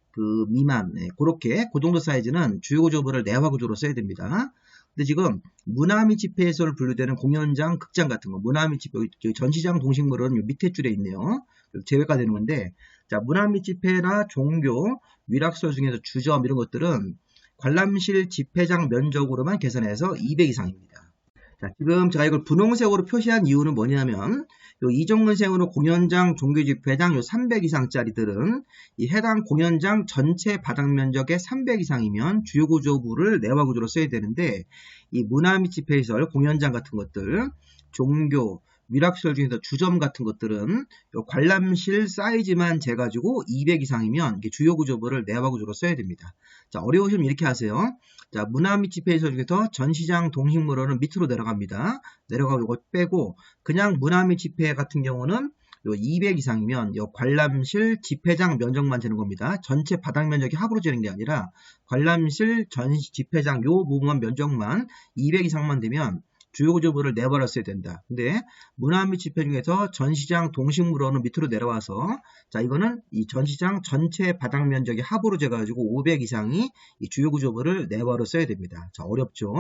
Speaker 1: 미만, 네, 그렇게 그 정도 사이즈는 주요구조물을 내화구조로 써야 됩니다. 근데 지금 문화 및 집회시설 분류되는 공연장, 극장 같은 거, 문화 및 집회, 전시장, 동식물은 밑에 줄에 있네요. 제외가 되는 건데, 자, 문화 및 집회나 종교, 위락시설 중에서 주점 이런 것들은 관람실 집회장 면적으로만 계산해서 200 이상입니다. 자, 지금 제가 이걸 분홍색으로 표시한 이유는 뭐냐면, 요 이종근생으로 공연장, 종교집회장 요 300 이상짜리들은 이 해당 공연장 전체 바닥 면적의 300 이상이면 주요구조물을 내화구조로 써야 되는데, 이 문화 및 집회시설, 공연장 같은 것들, 종교, 위락시설 중에서 주점 같은 것들은 요 관람실 사이즈만 재가지고 200 이상이면 이게 주요구조물을 내화구조로 써야 됩니다. 자, 어려우시면 이렇게 하세요. 자, 문화 및 집회시설 중에서 전시장, 동식물원은 밑으로 내려갑니다. 내려가고 이거 빼고, 그냥 문화 및 집회 같은 경우는 요 200 이상이면 요 관람실 집회장 면적만 재는 겁니다. 전체 바닥 면적이 합으로 재는 게 아니라 관람실 전시 집회장 요 부분만 면적만 200 이상만 되면 주요구조물을 내버렸어야 된다. 근데 문화 및 집회 중에서 전시장, 동식물원은 밑으로 내려와서, 자, 이거는 이 전시장 전체 바닥 면적이 합으로 재가지고 500 이상이 이 주요구조물을 내버려 써야 됩니다. 자, 어렵죠?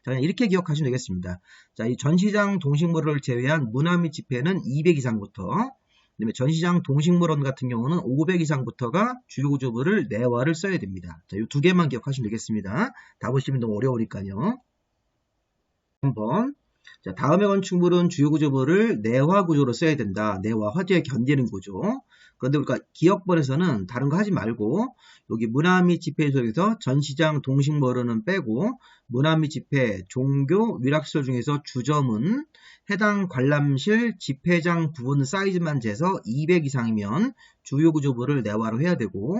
Speaker 1: 자, 그냥 이렇게 기억하시면 되겠습니다. 자, 이 전시장, 동식물원을 제외한 문화 및 집회는 200 이상부터, 그다음에 전시장, 동식물원 같은 경우는 500 이상부터가 주요구조물을 내화를 써야 됩니다. 자, 이 두 개만 기억하시면 되겠습니다. 다 보시면 너무 어려우니까요. 한번. 자, 다음의 건축물은 주요구조물을 내화구조로 써야 된다. 내화, 화재에 견디는 구조. 그런데 우리가 기역번에서는 다른 거 하지 말고 여기 문화 및 집회시설에서 전시장, 동식물원은 빼고 문화 및 집회, 종교, 위락시설 중에서 주점은 해당 관람실, 집회장 부분 사이즈만 재서 200 이상이면 주요구조물을 내화로 해야 되고,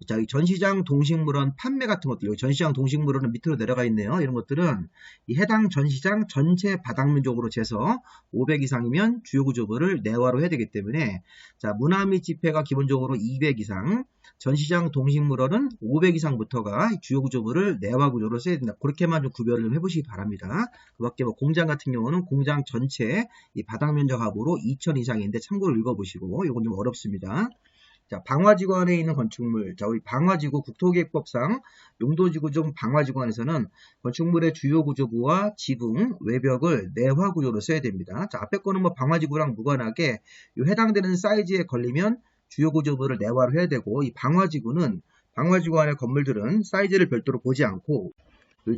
Speaker 1: 자, 이 전시장, 동식물원 판매 같은 것들, 여기 전시장, 동식물원은 밑으로 내려가 있네요. 이런 것들은 이 해당 전시장 전체 바닥 면적으로 재서 500 이상이면 주요구조물을 내화로 해야 되기 때문에, 자, 문화 및 집회가 기본적으로 200 이상, 전시장, 동식물원은 500 이상부터가 주요구조물을 내화구조로 써야 된다. 그렇게만 좀 구별을 좀 해보시기 바랍니다. 그 밖에 뭐 공장 같은 경우는 공장 전체 이 바닥 면적 합으로 2000 이상인데 참고로 읽어보시고, 이건 좀 어렵습니다. 자, 방화지구 안에 있는 건축물. 자, 우리 방화지구 국토기획법상 용도지구 중 방화지구 안에서는 건축물의 주요 구조부와 지붕, 외벽을 내화구조로 써야 됩니다. 자, 앞에 거는 뭐 방화지구랑 무관하게 이 해당되는 사이즈에 걸리면 주요 구조부를 내화를 해야 되고, 이 방화지구는 방화지구 안의 건물들은 사이즈를 별도로 보지 않고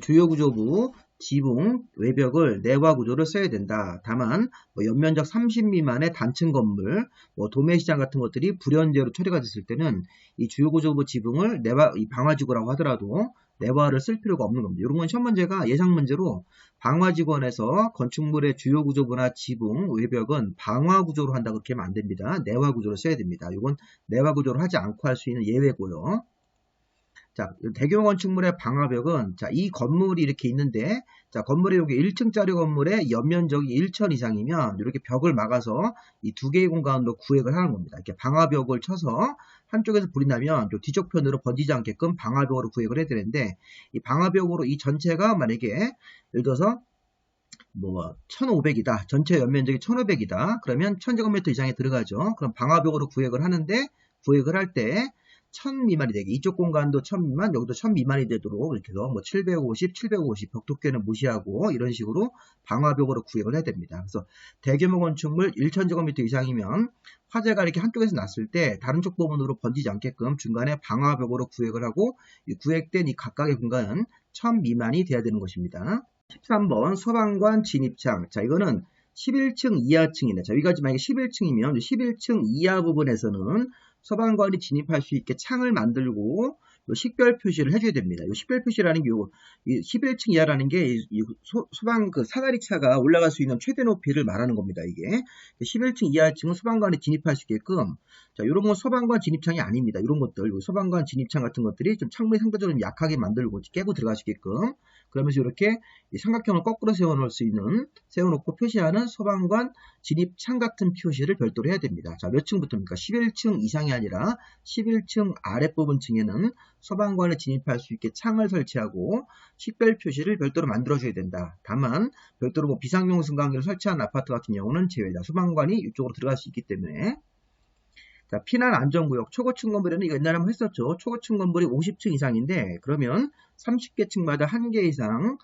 Speaker 1: 주요 구조부, 지붕, 외벽을 내화 구조를 써야 된다. 다만 뭐 연면적 30 미만의 단층 건물, 뭐 도매시장 같은 것들이 불연제로 처리가 됐을 때는 이 주요 구조부 지붕을 이 방화지구라고 하더라도 내화를 쓸 필요가 없는 겁니다. 이런 건 시험 문제가 예상 문제로 방화지구안에서 건축물의 주요 구조부나 지붕, 외벽은 방화 구조로 한다 그렇게 하면 안 됩니다. 내화 구조로 써야 됩니다. 이건 내화 구조로 하지 않고 할 수 있는 예외고요. 자, 대규모 건축물의 방화벽은, 자, 이 건물이 이렇게 있는데, 자, 건물이 여기 1층짜리 건물의 연면적이 1천 이상이면, 이렇게 벽을 막아서 이 두 개의 공간으로 구획을 하는 겁니다. 이렇게 방화벽을 쳐서 한쪽에서 불이 나면 요 뒤쪽편으로 번지지 않게끔 방화벽으로 구획을 해야 되는데, 이 방화벽으로 이 전체가 만약에, 예를 들어서, 1500이다. 전체 연면적이 1500이다. 그러면 1000제곱미터 이상에 들어가죠. 그럼 방화벽으로 구획을 하는데, 구획을 할 때, 1000 미만이 되게, 이쪽 공간도 1000 미만, 여기도 1000 미만이 되도록 이렇게 해서 750, 750 벽두께는 무시하고 이런 식으로 방화벽으로 구획을 해야 됩니다. 그래서 대규모 건축물 1000제곱미터 이상이면 화재가 이렇게 한쪽에서 났을 때 다른 쪽 부분으로 번지지 않게끔 중간에 방화벽으로 구획을 하고, 이 구획된 이 각각의 공간은 1000 미만이 돼야 되는 것입니다. 13번 소방관 진입창. 자, 이거는 11층 이하층이네. 자, 여기까지 만약에 11층이면 11층 이하 부분에서는 소방관이 진입할 수 있게 창을 만들고 요 식별 표시를 해줘야 됩니다. 요 식별 표시라는 게 이 11층 이하라는 게 소방 그 사다리차가 올라갈 수 있는 최대 높이를 말하는 겁니다. 이게 11층 이하층은 소방관이 진입할 수 있게끔, 자, 요런 건 소방관 진입창이 아닙니다. 이런 것들, 소방관 진입창 같은 것들이 좀 창문이 상대적으로 좀 약하게 만들고 깨고 들어갈 수 있게끔, 그러면서 이렇게 삼각형을 거꾸로 세워놓을 수 있는, 세워놓고 표시하는 소방관 진입창 같은 표시를 별도로 해야 됩니다. 자, 몇 층부터입니까? 11층 이상이 아니라 11층 아랫부분 층에는 소방관이 진입할 수 있게 창을 설치하고 식별 표시를 별도로 만들어줘야 된다. 다만 별도로 비상용 승강기를 설치한 아파트 같은 경우는 제외다. 소방관이 이쪽으로 들어갈 수 있기 때문에. 자, 피난 안전구역 초고층 건물에는 이거 옛날에 한번 했었죠. 초고층 건물이 50층 이상인데, 그러면 30개 층마다 1개 이상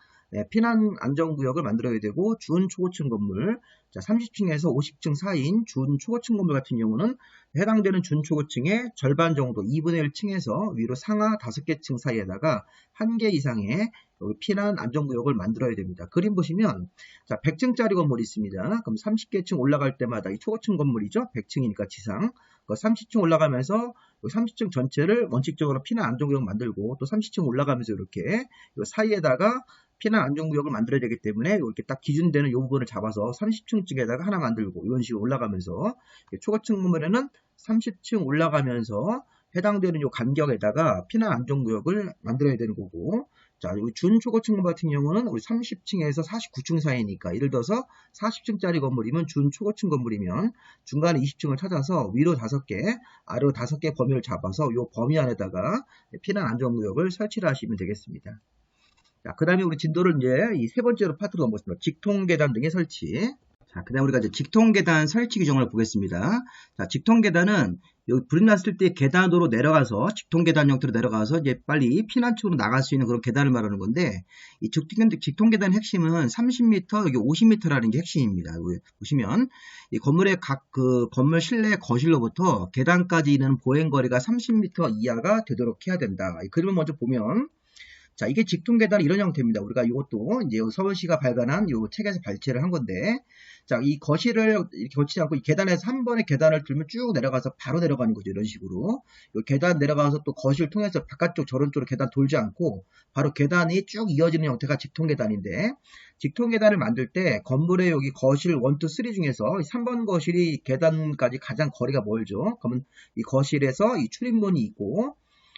Speaker 1: 피난 안전구역을 만들어야 되고, 준초고층 건물, 자, 30층에서 50층 사이인 준초고층 건물 같은 경우는 해당되는 준초고층의 절반 정도, 2분의 1층에서 위로 상하 5개 층 사이에다가 1개 이상의 피난 안전구역을 만들어야 됩니다. 그림 보시면, 자, 100층짜리 건물이 있습니다. 그럼 30개 층 올라갈 때마다 이 초고층 건물이죠. 100층이니까 지상. 30층 올라가면서 30층 전체를 원칙적으로 피난 안전구역 만들고, 또 30층 올라가면서 이렇게 사이에다가 피난 안전구역을 만들어야 되기 때문에 이렇게 딱 기준되는 이 부분을 잡아서 30층 쪽에다가 하나 만들고, 이런 식으로 올라가면서 초고층 건물에는 30층 올라가면서 해당되는 이 간격에다가 피난 안전구역을 만들어야 되는 거고, 자, 준초고층 건물 같은 경우는 우리 30층에서 49층 사이니까, 예를 들어서 40층짜리 건물이면 준초고층 건물이면 중간에 20층을 찾아서 위로 5개, 아래로 5개 범위를 잡아서 이 범위 안에다가 피난 안전구역을 설치를 하시면 되겠습니다. 자, 그 다음에 우리 진도를 이제 이 세 번째로 파트로 넘어갔습니다. 직통계단 등의 설치. 자, 그 다음에 우리가 이제 직통계단 설치 규정을 보겠습니다. 자, 직통계단은 여기 불이 났을 때 계단으로 내려가서, 직통계단 형태로 내려가서 이제 빨리 피난층으로 나갈 수 있는 그런 계단을 말하는 건데, 이 직통계단 핵심은 30m, 여기 50m라는 게 핵심입니다. 여기 보시면, 이 건물의 각 건물 실내 거실로부터 계단까지 있는 보행거리가 30m 이하가 되도록 해야 된다. 이 그림을 먼저 보면, 자, 이게 직통계단 이런 형태입니다. 우리가 이것도 이제 서울시가 발간한 이 책에서 발췌를 한 건데, 자, 이 거실을 이렇게 거치지 않고 이 계단에서 한 번에 계단을 들면 쭉 내려가서 바로 내려가는 거죠. 이런 식으로. 이 계단 내려가서 또 거실 통해서 바깥쪽 저런 쪽으로 계단 돌지 않고 바로 계단이 쭉 이어지는 형태가 직통계단인데, 직통계단을 만들 때 건물의 여기 거실 1, 2, 3 중에서 3번 거실이 계단까지 가장 거리가 멀죠. 그러면 이 거실에서 이 출입문이 있고,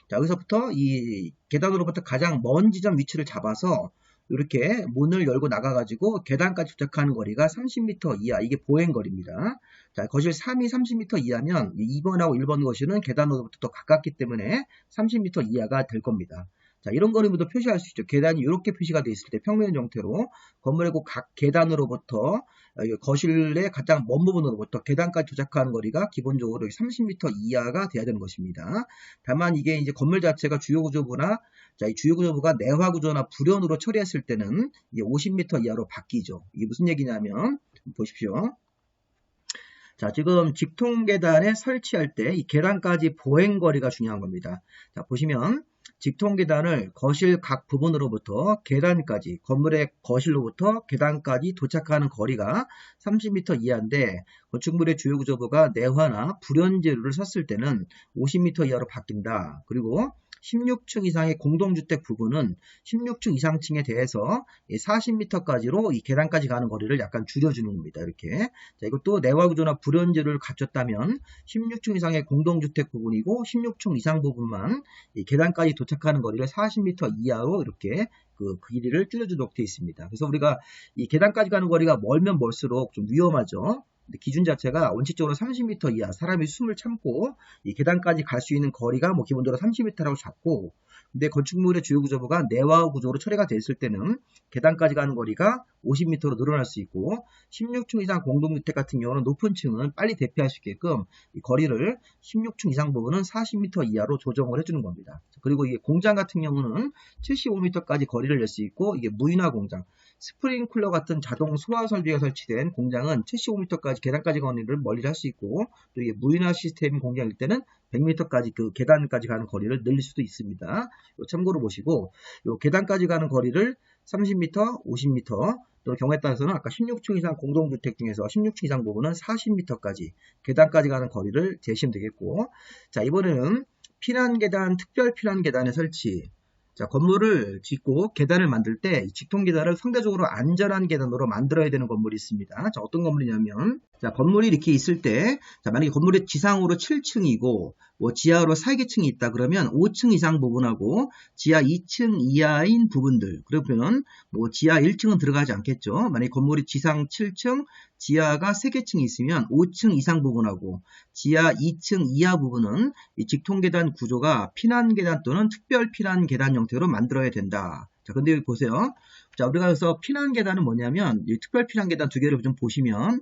Speaker 1: 자, 여기서부터 이 계단으로부터 가장 먼 지점 위치를 잡아서 이렇게 문을 열고 나가가지고 계단까지 도착하는 거리가 30m 이하, 이게 보행거리입니다. 자, 거실 3이 30m 이하면 2번하고 1번 거실은 계단으로부터 더 가깝기 때문에 30m 이하가 될 겁니다. 자, 이런 거리도 표시할 수 있죠. 계단이 이렇게 표시가 되어 있을 때 평면 형태로 건물의 각 계단으로부터 거실의 가장 먼 부분으로부터 계단까지 도착하는 거리가 기본적으로 30m 이하가 돼야 되는 것입니다. 다만 이게 이제 건물 자체가 주요구조부나, 자, 이 주요구조부가 내화구조나 불연으로 처리했을 때는 이게 50m 이하로 바뀌죠. 이게 무슨 얘기냐면 보십시오. 자, 지금 직통계단에 설치할 때 이 계단까지 보행거리가 중요한 겁니다. 자, 보시면 직통계단을 거실 각 부분으로부터 계단까지, 건물의 거실로부터 계단까지 도착하는 거리가 30m 이하인데, 건축물의 주요구조부가 내화나 불연 재료를 썼을 때는 50m 이하로 바뀐다. 그리고 16층 이상의 공동주택 부분은 16층 이상층에 대해서 40m까지로 이 계단까지 가는 거리를 약간 줄여주는 겁니다. 이렇게. 자, 이것도 내화구조나 불연지를 갖췄다면 16층 이상의 공동주택 부분이고 16층 이상 부분만 이 계단까지 도착하는 거리를 40m 이하로 이렇게 그 길이를 줄여주도록 되어 있습니다. 그래서 우리가 이 계단까지 가는 거리가 멀면 멀수록 좀 위험하죠. 기준 자체가 원칙적으로 30m 이하, 사람이 숨을 참고 이 계단까지 갈 수 있는 거리가 뭐 기본적으로 30m라고 잡고, 근데 건축물의 주요구조부가 내화 구조로 처리가 됐을 때는 계단까지 가는 거리가 50m로 늘어날 수 있고, 16층 이상 공동주택 같은 경우는 높은 층은 빨리 대피할 수 있게끔 이 거리를 16층 이상 부분은 40m 이하로 조정을 해주는 겁니다. 그리고 이게 공장 같은 경우는 75m까지 거리를 낼 수 있고, 이게 무인화 공장, 스프링클러 같은 자동 소화 설비가 설치된 공장은 75m까지 계단까지 가는 거리를 멀리 할 수 있고, 또 이게 무인화 시스템 공장일 때는 100m까지 그 계단까지 가는 거리를 늘릴 수도 있습니다. 참고로 보시고, 요 계단까지 가는 거리를 30m, 50m, 또 경우에 따라서는 아까 16층 이상 공동주택 중에서 16층 이상 부분은 40m까지 계단까지 가는 거리를 재시면 되겠고, 자, 이번에는 피난계단, 특별 피난계단의 설치. 자, 건물을 짓고 계단을 만들 때 직통 계단을 상대적으로 안전한 계단으로 만들어야 되는 건물이 있습니다. 자, 어떤 건물이냐면, 자, 건물이 이렇게 있을 때, 자, 만약에 건물이 지상으로 7층이고, 뭐 지하로 4개층이 있다 그러면 5층 이상 부분하고 지하 2층 이하인 부분들, 그러면 뭐 지하 1층은 들어가지 않겠죠. 만약에 건물이 지상 7층, 지하가 3개층이 있으면 5층 이상 부분하고 지하 2층 이하 부분은 이 직통계단 구조가 피난계단 또는 특별 피난계단 형태로 만들어야 된다. 자, 근데 여기 보세요. 자, 우리가 그래서 피난계단은 뭐냐면, 이 특별 피난계단 두 개를 좀 보시면,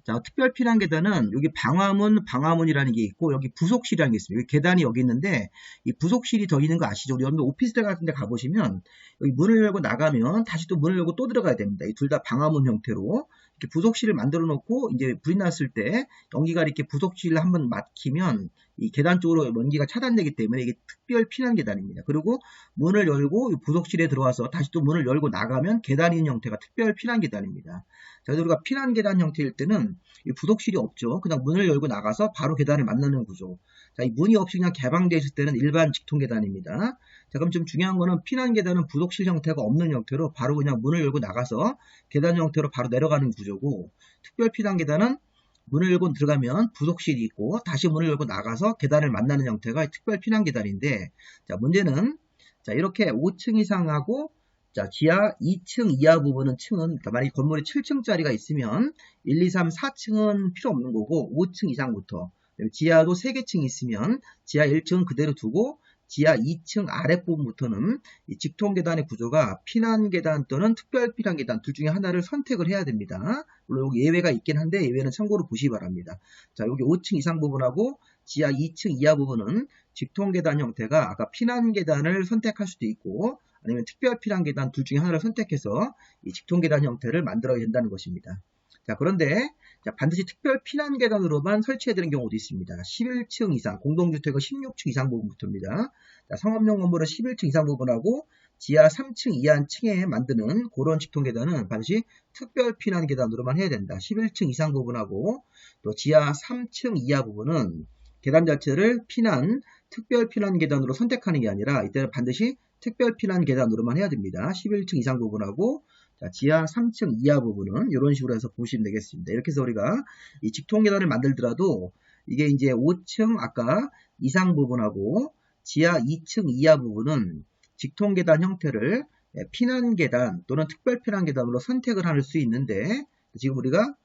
Speaker 1: 자, 특별 피난계단은 여기 방화문이라는 게 있고, 여기 부속실이라는 게 있습니다. 여기 계단이 여기 있는데, 이 부속실이 더 있는 거 아시죠? 우리 여러분들 오피스텔 같은 데 가보시면, 여기 문을 열고 나가면 다시 또 문을 열고 또 들어가야 됩니다. 이 둘 다 방화문 형태로. 이렇게 부속실을 만들어 놓고, 이제 불이 났을 때, 연기가 이렇게 부속실을 한번 막히면, 이 계단 쪽으로 연기가 차단되기 때문에 이게 특별 피난 계단입니다. 그리고 문을 열고 부속실에 들어와서 다시 또 문을 열고 나가면 계단이 있는 형태가 특별 피난 계단입니다. 자, 우리가 피난 계단 형태일 때는 이 부속실이 없죠. 그냥 문을 열고 나가서 바로 계단을 만나는 구조. 자, 이 문이 없이 그냥 개방되어 있을 때는 일반 직통 계단입니다. 자, 그럼 좀 중요한 거는 피난 계단은 부속실 형태가 없는 형태로 바로 그냥 문을 열고 나가서 계단 형태로 바로 내려가는 구조고, 특별 피난 계단은 문을 열고 들어가면 부속실이 있고 다시 문을 열고 나가서 계단을 만나는 형태가 특별 피난 계단인데, 자, 문제는 자, 이렇게 5층 이상하고 자, 지하 2층 이하 부분은 층은, 그러니까 만약에 건물이 7층짜리가 있으면 1, 2, 3, 4층은 필요 없는 거고 5층 이상부터, 지하도 3개 층이 있으면 지하 1층은 그대로 두고 지하 2층 아랫부분부터는 이 직통계단의 구조가 피난계단 또는 특별 피난계단 둘 중에 하나를 선택을 해야 됩니다. 물론 여기 예외가 있긴 한데 예외는 참고로 보시기 바랍니다. 자, 여기 5층 이상 부분하고 지하 2층 이하 부분은 직통계단 형태가 아까 피난계단을 선택할 수도 있고 아니면 특별 피난계단 둘 중에 하나를 선택해서 이 직통계단 형태를 만들어야 된다는 것입니다. 자, 그런데 자, 반드시 특별 피난 계단으로만 설치해야 되는 경우도 있습니다. 11층 이상, 공동주택은 16층 이상 부분부터입니다. 자, 상업용 건물은 11층 이상 부분하고 지하 3층 이하 층에 만드는 그런 직통 계단은 반드시 특별 피난 계단으로만 해야 된다. 11층 이상 부분하고 또 지하 3층 이하 부분은 계단 자체를 특별 피난 계단으로 선택하는 게 아니라 이때는 반드시 특별 피난 계단으로만 해야 됩니다. 11층 이상 부분하고 자, 지하 3층 이하 부분은 이런 식으로 해서 보시면 되겠습니다. 이렇게 해서 우리가 이 직통 계단을 만들더라도 이게 이제 5층 아까 이상 부분하고 지하 2층 이하 부분은 직통 계단 형태를 피난 계단 또는 특별 피난 계단으로 선택을 할 수 있는데, 지금 우리가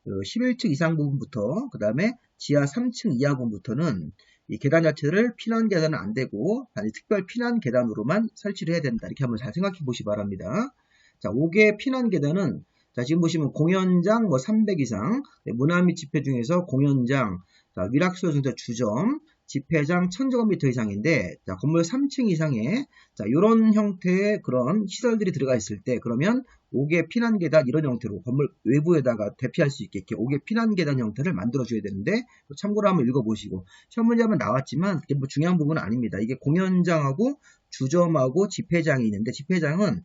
Speaker 1: 11층 이상 부분부터 그 다음에 지하 3층 이하 부분부터는 이 계단 자체를 피난 계단은 안 되고 특별 피난 계단으로만 설치를 해야 된다. 이렇게 한번 잘 생각해 보시기 바랍니다. 자, 5개 피난 계단은 자, 지금 보시면 공연장 300 이상, 문화 및 집회 중에서 공연장, 자, 위락소 중에서 주점, 집회장 1000제곱미터 이상인데, 자, 건물 3층 이상에 자, 이런 형태의 그런 시설들이 들어가 있을 때 그러면 5개 피난 계단 이런 형태로 건물 외부에다가 대피할 수 있게 5개 피난 계단 형태를 만들어 줘야 되는데, 참고로 한번 읽어보시고 시험 문제 한번 나왔지만 그게 뭐 중요한 부분은 아닙니다. 이게 공연장하고 주점하고 집회장이 있는데, 집회장은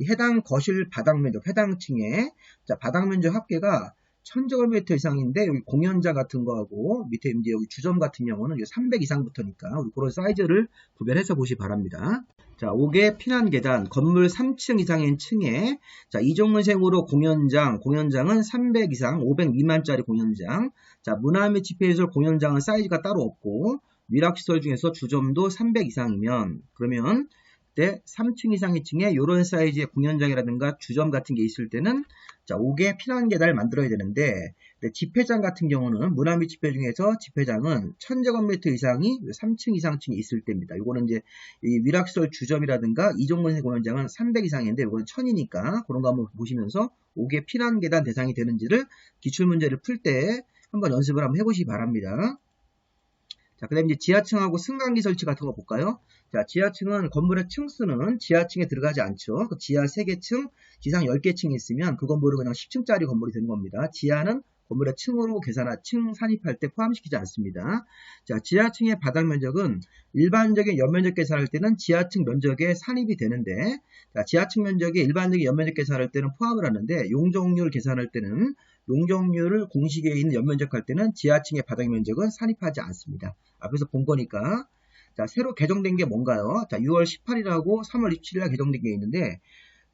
Speaker 1: 해당 거실 바닥 면적, 해당 층에 자, 바닥 면적 합계가 1000제곱미터 이상인데 여기 공연장 같은 거하고 밑에 이제 여기 주점 같은 경우는 300 이상부터니까 우리 그런 사이즈를 구별해서 보시 바랍니다. 자, 5개 피난 계단, 건물 3층 이상인 층에, 자, 이종근생으로 공연장은 300 이상, 500 미만짜리 공연장. 자, 문화 및 집회시설 공연장은 사이즈가 따로 없고, 위락시설 중에서 주점도 300 이상이면, 그러면, 그때 3층 이상의 층에 이런 사이즈의 공연장이라든가 주점 같은 게 있을 때는, 자, 5개 피난 계단을 만들어야 되는데, 집회장 같은 경우는 문화 및 집회 중에서 집회장은 1000제곱미터 이상이 3층 이상층이 있을 때입니다. 이거는 이제 이 위락시설 주점이라든가 이종근생 공연장은 300 이상인데 이거는 1000이니까 그런 거 한번 보시면서 5개 피난 계단 대상이 되는지를 기출문제를 풀 때 한번 연습을 한번 해보시기 바랍니다. 자, 그 다음에 이제 지하층하고 승강기 설치 같은 거 볼까요? 자, 지하층은 건물의 층수는 지하층에 들어가지 않죠. 그 지하 3개 층, 지상 10개 층이 있으면 그 건물은 그냥 10층짜리 건물이 되는 겁니다. 지하는 건물의 층으로 층 산입할 때 포함시키지 않습니다. 자, 지하층의 바닥 면적은 일반적인 연면적 계산할 때는 지하층 면적에 산입이 되는데, 자, 지하층 면적에 일반적인 연면적 계산할 때는 포함을 하는데, 용적률 계산할 때는 용적률을 공식에 있는 연면적 할 때는 지하층의 바닥 면적은 산입하지 않습니다. 앞에서 본 거니까. 자, 새로 개정된 게 뭔가요? 자, 6월 18일하고 3월 27일에 개정된 게 있는데,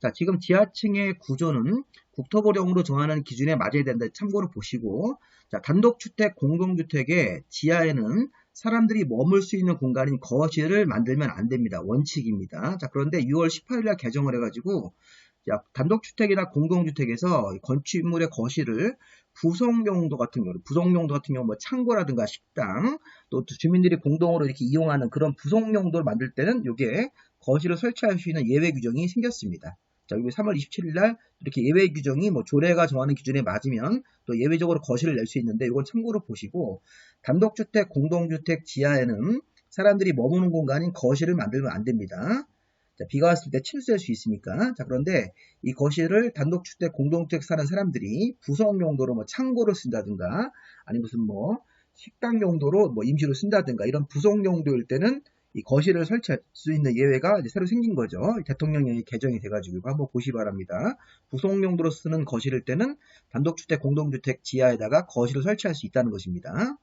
Speaker 1: 자, 지금 지하층의 구조는 국토부령으로 정하는 기준에 맞아야 된다. 참고로 보시고, 자, 단독주택, 공동주택의 지하에는 사람들이 머물 수 있는 공간인 거실을 만들면 안 됩니다. 원칙입니다. 자, 그런데 6월 18일날 개정을 해가지고, 자, 단독주택이나 공동주택에서 건축물의 거실을 부속용도 같은 경우 뭐 창고라든가 식당, 또 주민들이 공동으로 이렇게 이용하는 그런 부속용도를 만들 때는 이게 거실을 설치할 수 있는 예외 규정이 생겼습니다. 자, 여기 3월 27일 날 이렇게 예외 규정이 뭐 조례가 정하는 기준에 맞으면 또 예외적으로 거실을 낼 수 있는데 이건 참고로 보시고, 단독주택, 공동주택 지하에는 사람들이 머무는 공간인 거실을 만들면 안 됩니다. 자, 비가 왔을 때 침수할 수 있으니까. 자, 그런데 이 거실을 단독주택, 공동주택 사는 사람들이 부속 용도로 뭐 창고로 쓴다든가, 아니 무슨 뭐 식당 용도로 뭐 임시로 쓴다든가 이런 부속 용도일 때는 이 거실을 설치할 수 있는 예외가 이제 새로 생긴 거죠. 대통령령이 개정이 돼가지고 이거 한번 보시 바랍니다. 부속 용도로 쓰는 거실일 때는 단독주택, 공동주택 지하에다가 거실을 설치할 수 있다는 것입니다.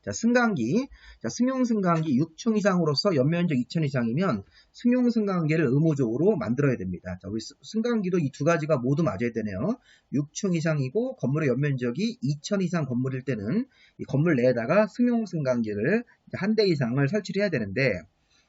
Speaker 1: 자, 승강기. 자, 승용승강기 6층 이상으로서 연면적 2000 이상이면 승용승강기를 의무적으로 만들어야 됩니다. 자, 우리 승강기도 이 두 가지가 모두 맞아야 되네요. 6층 이상이고 건물의 연면적이 2000 이상 건물일 때는 이 건물 내에다가 승용승강기를 한 대 이상을 설치를 해야 되는데,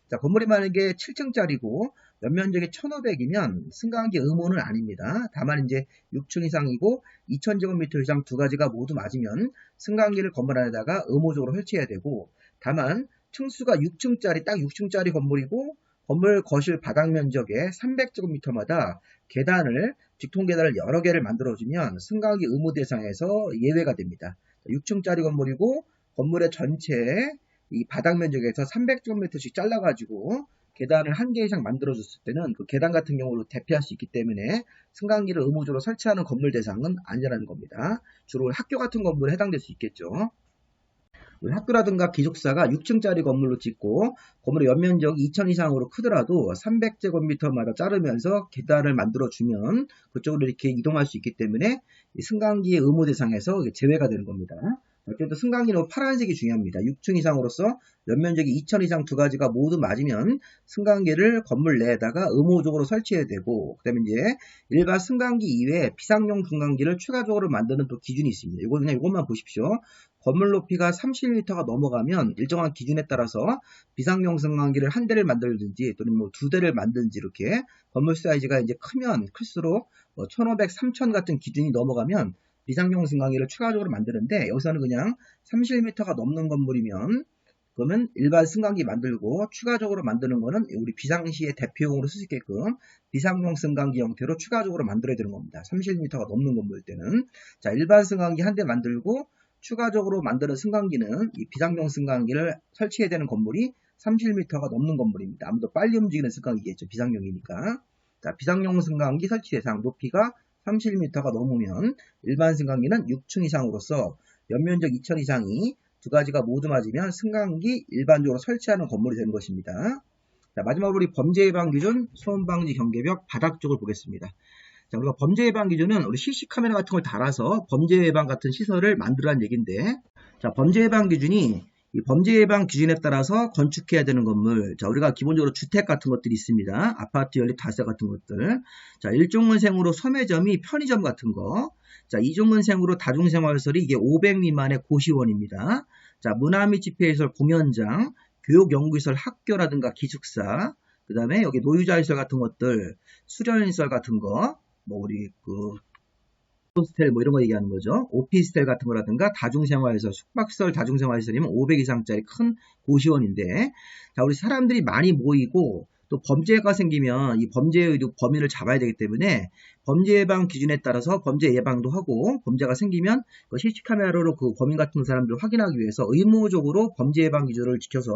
Speaker 1: 자, 건물이 만약에 7층짜리고 연면적이 1500이면 승강기 의무는 아닙니다. 다만 이제 6층 이상이고 2000제곱미터 이상 두 가지가 모두 맞으면 승강기를 건물 안에다가 의무적으로 설치해야 되고, 다만 층수가 6층짜리 딱 6층짜리 건물이고 건물 거실 바닥 면적의 300제곱미터마다 계단을 직통계단을 여러 개를 만들어주면 승강기 의무 대상에서 예외가 됩니다. 6층짜리 건물이고 건물의 전체 이 바닥 면적에서 300제곱미터씩 잘라가지고 계단을 한 개 이상 만들어줬을 때는 그 계단 같은 경우로 대피할 수 있기 때문에 승강기를 의무적으로 설치하는 건물 대상은 아니라는 겁니다. 주로 학교 같은 건물에 해당될 수 있겠죠. 학교라든가 기숙사가 6층짜리 건물로 짓고 건물의 연면적이 2000 이상으로 크더라도 300제곱미터마다 자르면서 계단을 만들어주면 그쪽으로 이렇게 이동할 수 있기 때문에 승강기의 의무 대상에서 제외가 되는 겁니다. 어쨌든 승강기는 파란색이 중요합니다. 6층 이상으로서 연면적이 2000 이상 두 가지가 모두 맞으면 승강기를 건물 내에다가 의무적으로 설치해야 되고, 그 다음에 이제 일반 승강기 이외에 비상용 승강기를 추가적으로 만드는 또 기준이 있습니다. 이거 그냥 이것만 보십시오. 건물 높이가 30m가 넘어가면 일정한 기준에 따라서 비상용 승강기를 한 대를 만들든지 또는 뭐 두 대를 만든지 이렇게 건물 사이즈가 이제 크면 클수록 1500, 3000 같은 기준이 넘어가면 비상용 승강기를 추가적으로 만드는데, 여기서는 그냥 30m가 넘는 건물이면 그러면 일반 승강기 만들고 추가적으로 만드는 거는 우리 비상시에 대피용으로 쓸 수 있게끔 비상용 승강기 형태로 추가적으로 만들어야 되는 겁니다. 30m가 넘는 건물일 때는. 자, 일반 승강기 한 대 만들고 추가적으로 만드는 승강기는 이 비상용 승강기를 설치해야 되는 건물이 30m가 넘는 건물입니다. 아무도 빨리 움직이는 승강기겠죠. 비상용이니까. 자, 비상용 승강기 설치 대상 높이가 30m가 넘으면 일반 승강기는 6층 이상으로서 연면적 2000 이상이 두 가지가 모두 맞으면 승강기 일반적으로 설치하는 건물이 되는 것입니다. 자, 마지막으로 우리 범죄 예방 기준, 소음 방지 경계벽 바닥 쪽을 보겠습니다. 자, 우리가 범죄 예방 기준은 우리 CC 카메라 같은 걸 달아서 범죄 예방 같은 시설을 만들라는 얘기인데, 자, 범죄 예방 기준이 이 범죄 예방 기준에 따라서 건축해야 되는 건물. 자, 우리가 기본적으로 주택 같은 것들이 있습니다. 아파트 연립 다세 같은 것들. 자, 일종근생으로 소매점이 편의점 같은 거. 자, 이종근생으로 다중생활시설이 이게 500 미만의 고시원입니다. 자, 문화 및 집회시설, 공연장, 교육연구시설, 학교라든가 기숙사. 그 다음에 여기 노유자시설 같은 것들, 수련시설 같은 거, 뭐 우리 호스텔 뭐 이런 거 얘기하는 거죠. 오피스텔 같은 거라든가 다중생활시설, 숙박시설, 다중생활시설이면 500 이상짜리 큰 고시원인데, 자, 우리 사람들이 많이 모이고 또 범죄가 생기면 이 범죄의 범인을 잡아야 되기 때문에 범죄 예방 기준에 따라서 범죄 예방도 하고, 범죄가 생기면 그 CC카메라로 그 범인 같은 사람들을 확인하기 위해서 의무적으로 범죄 예방 기준을 지켜서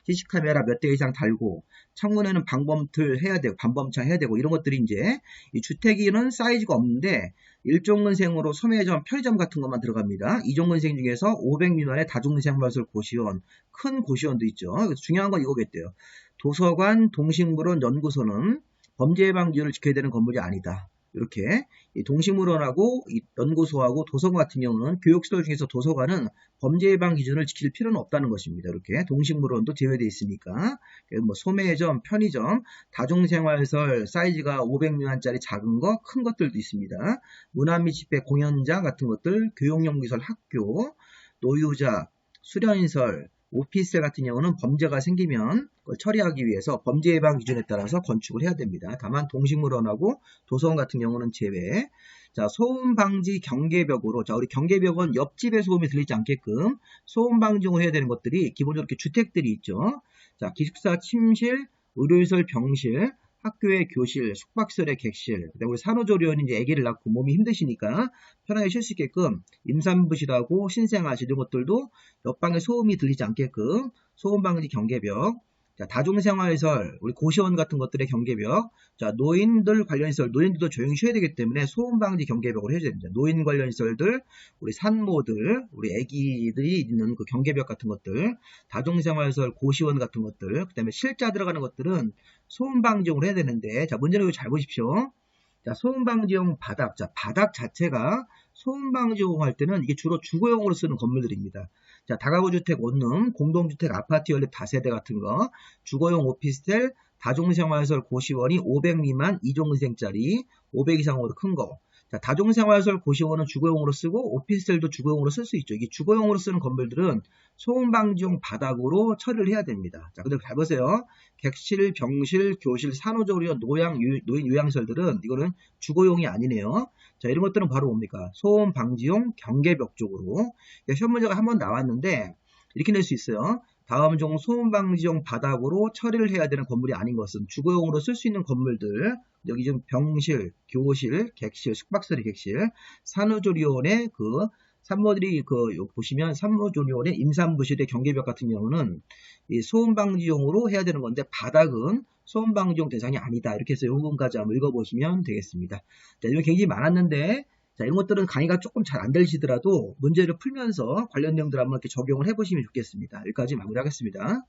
Speaker 1: CC카메라 몇 대 이상 달고, 창문에는 방범틀 해야 되고, 반범창 해야 되고, 이런 것들이 이제 이 주택에는 사이즈가 없는데 일종근생으로 소매점, 편의점 같은 것만 들어갑니다. 이종근생 중에서 500 미만의 다중생활시설 고시원, 큰 고시원도 있죠. 그래서 중요한 건 이거겠대요. 도서관, 동식물원, 연구소는 범죄 예방 기준을 지켜야 되는 건물이 아니다. 이렇게 이 동식물원하고 이 연구소하고 도서관 같은 경우는 교육시설 중에서 도서관은 범죄 예방 기준을 지킬 필요는 없다는 것입니다. 이렇게 동식물원도 제외되어 있으니까. 뭐 소매점, 편의점, 다중생활시설 사이즈가 500 미만짜리 작은 거, 큰 것들도 있습니다. 문화 및 집회, 공연장 같은 것들, 교육연구시설, 학교, 노유자, 수련시설, 오피스텔 같은 경우는 범죄가 생기면 그걸 처리하기 위해서 범죄 예방 기준에 따라서 건축을 해야 됩니다. 다만 동식물원하고 도서관 같은 경우는 제외. 자, 소음 방지 경계벽으로, 자, 우리 경계벽은 옆집의 소음이 들리지 않게끔 소음 방지용으로 해야 되는 것들이 기본적으로 이렇게 주택들이 있죠. 자, 기숙사, 침실, 의료시설, 병실, 학교의 교실, 숙박시설의 객실, 그다음에 우리 산후조리원이 이제 아기를 낳고 몸이 힘드시니까 편하게 쉴 수 있게끔 임산부실하고 신생아실 이런 것들도 옆방에 소음이 들리지 않게끔 소음방지 경계벽. 자, 다중생활시설, 우리 고시원 같은 것들의 경계벽. 자, 노인들 관련 시설, 노인들도 조용히 쉬어야 되기 때문에 소음방지 경계벽을 해줘야 됩니다. 노인 관련 시설들, 우리 산모들, 우리 아기들이 있는 그 경계벽 같은 것들, 다중생활시설, 고시원 같은 것들, 그 다음에 실자 들어가는 것들은 소음방지용으로 해야 되는데, 자, 문제는 이거 잘 보십시오. 자, 소음방지용 바닥. 자, 바닥 자체가 소음방지용 할 때는 이게 주로 주거용으로 쓰는 건물들입니다. 자, 다가구주택, 원룸, 공동주택, 아파트 연립 다세대 같은 거, 주거용 오피스텔, 다중생활시설 고시원이 500 미만 2종생짜리, 500 이상으로 큰 거. 자, 다중생활시설 고시원은 주거용으로 쓰고 오피스텔도 주거용으로 쓸 수 있죠. 이게 주거용으로 쓰는 건물들은 소음방지용 바닥으로 처리를 해야 됩니다. 자, 근데 잘 보세요. 객실, 병실, 교실, 산후조리원, 노인 요양시설들은 이거는 주거용이 아니네요. 자, 이런 것들은 바로 뭡니까? 소음방지용 경계벽 쪽으로. 시험 문제가 한번 나왔는데 이렇게 낼 수 있어요. 다음 종 소음방지용 바닥으로 처리를 해야 되는 건물이 아닌 것은 주거용으로 쓸 수 있는 건물들. 여기 지금 병실, 교실, 객실, 숙박시설의 객실, 산후조리원의 그 산모들이 보시면 산후조리원의 임산부실의 경계벽 같은 경우는 이 소음방지용으로 해야 되는 건데 바닥은 소음방지용 대상이 아니다. 이렇게 해서 이 부분까지 한번 읽어보시면 되겠습니다. 자, 이거 굉장히 많았는데, 자, 이런 것들은 강의가 조금 잘 안 되시더라도 문제를 풀면서 관련 내용들 한번 이렇게 적용을 해보시면 좋겠습니다. 여기까지 마무리하겠습니다.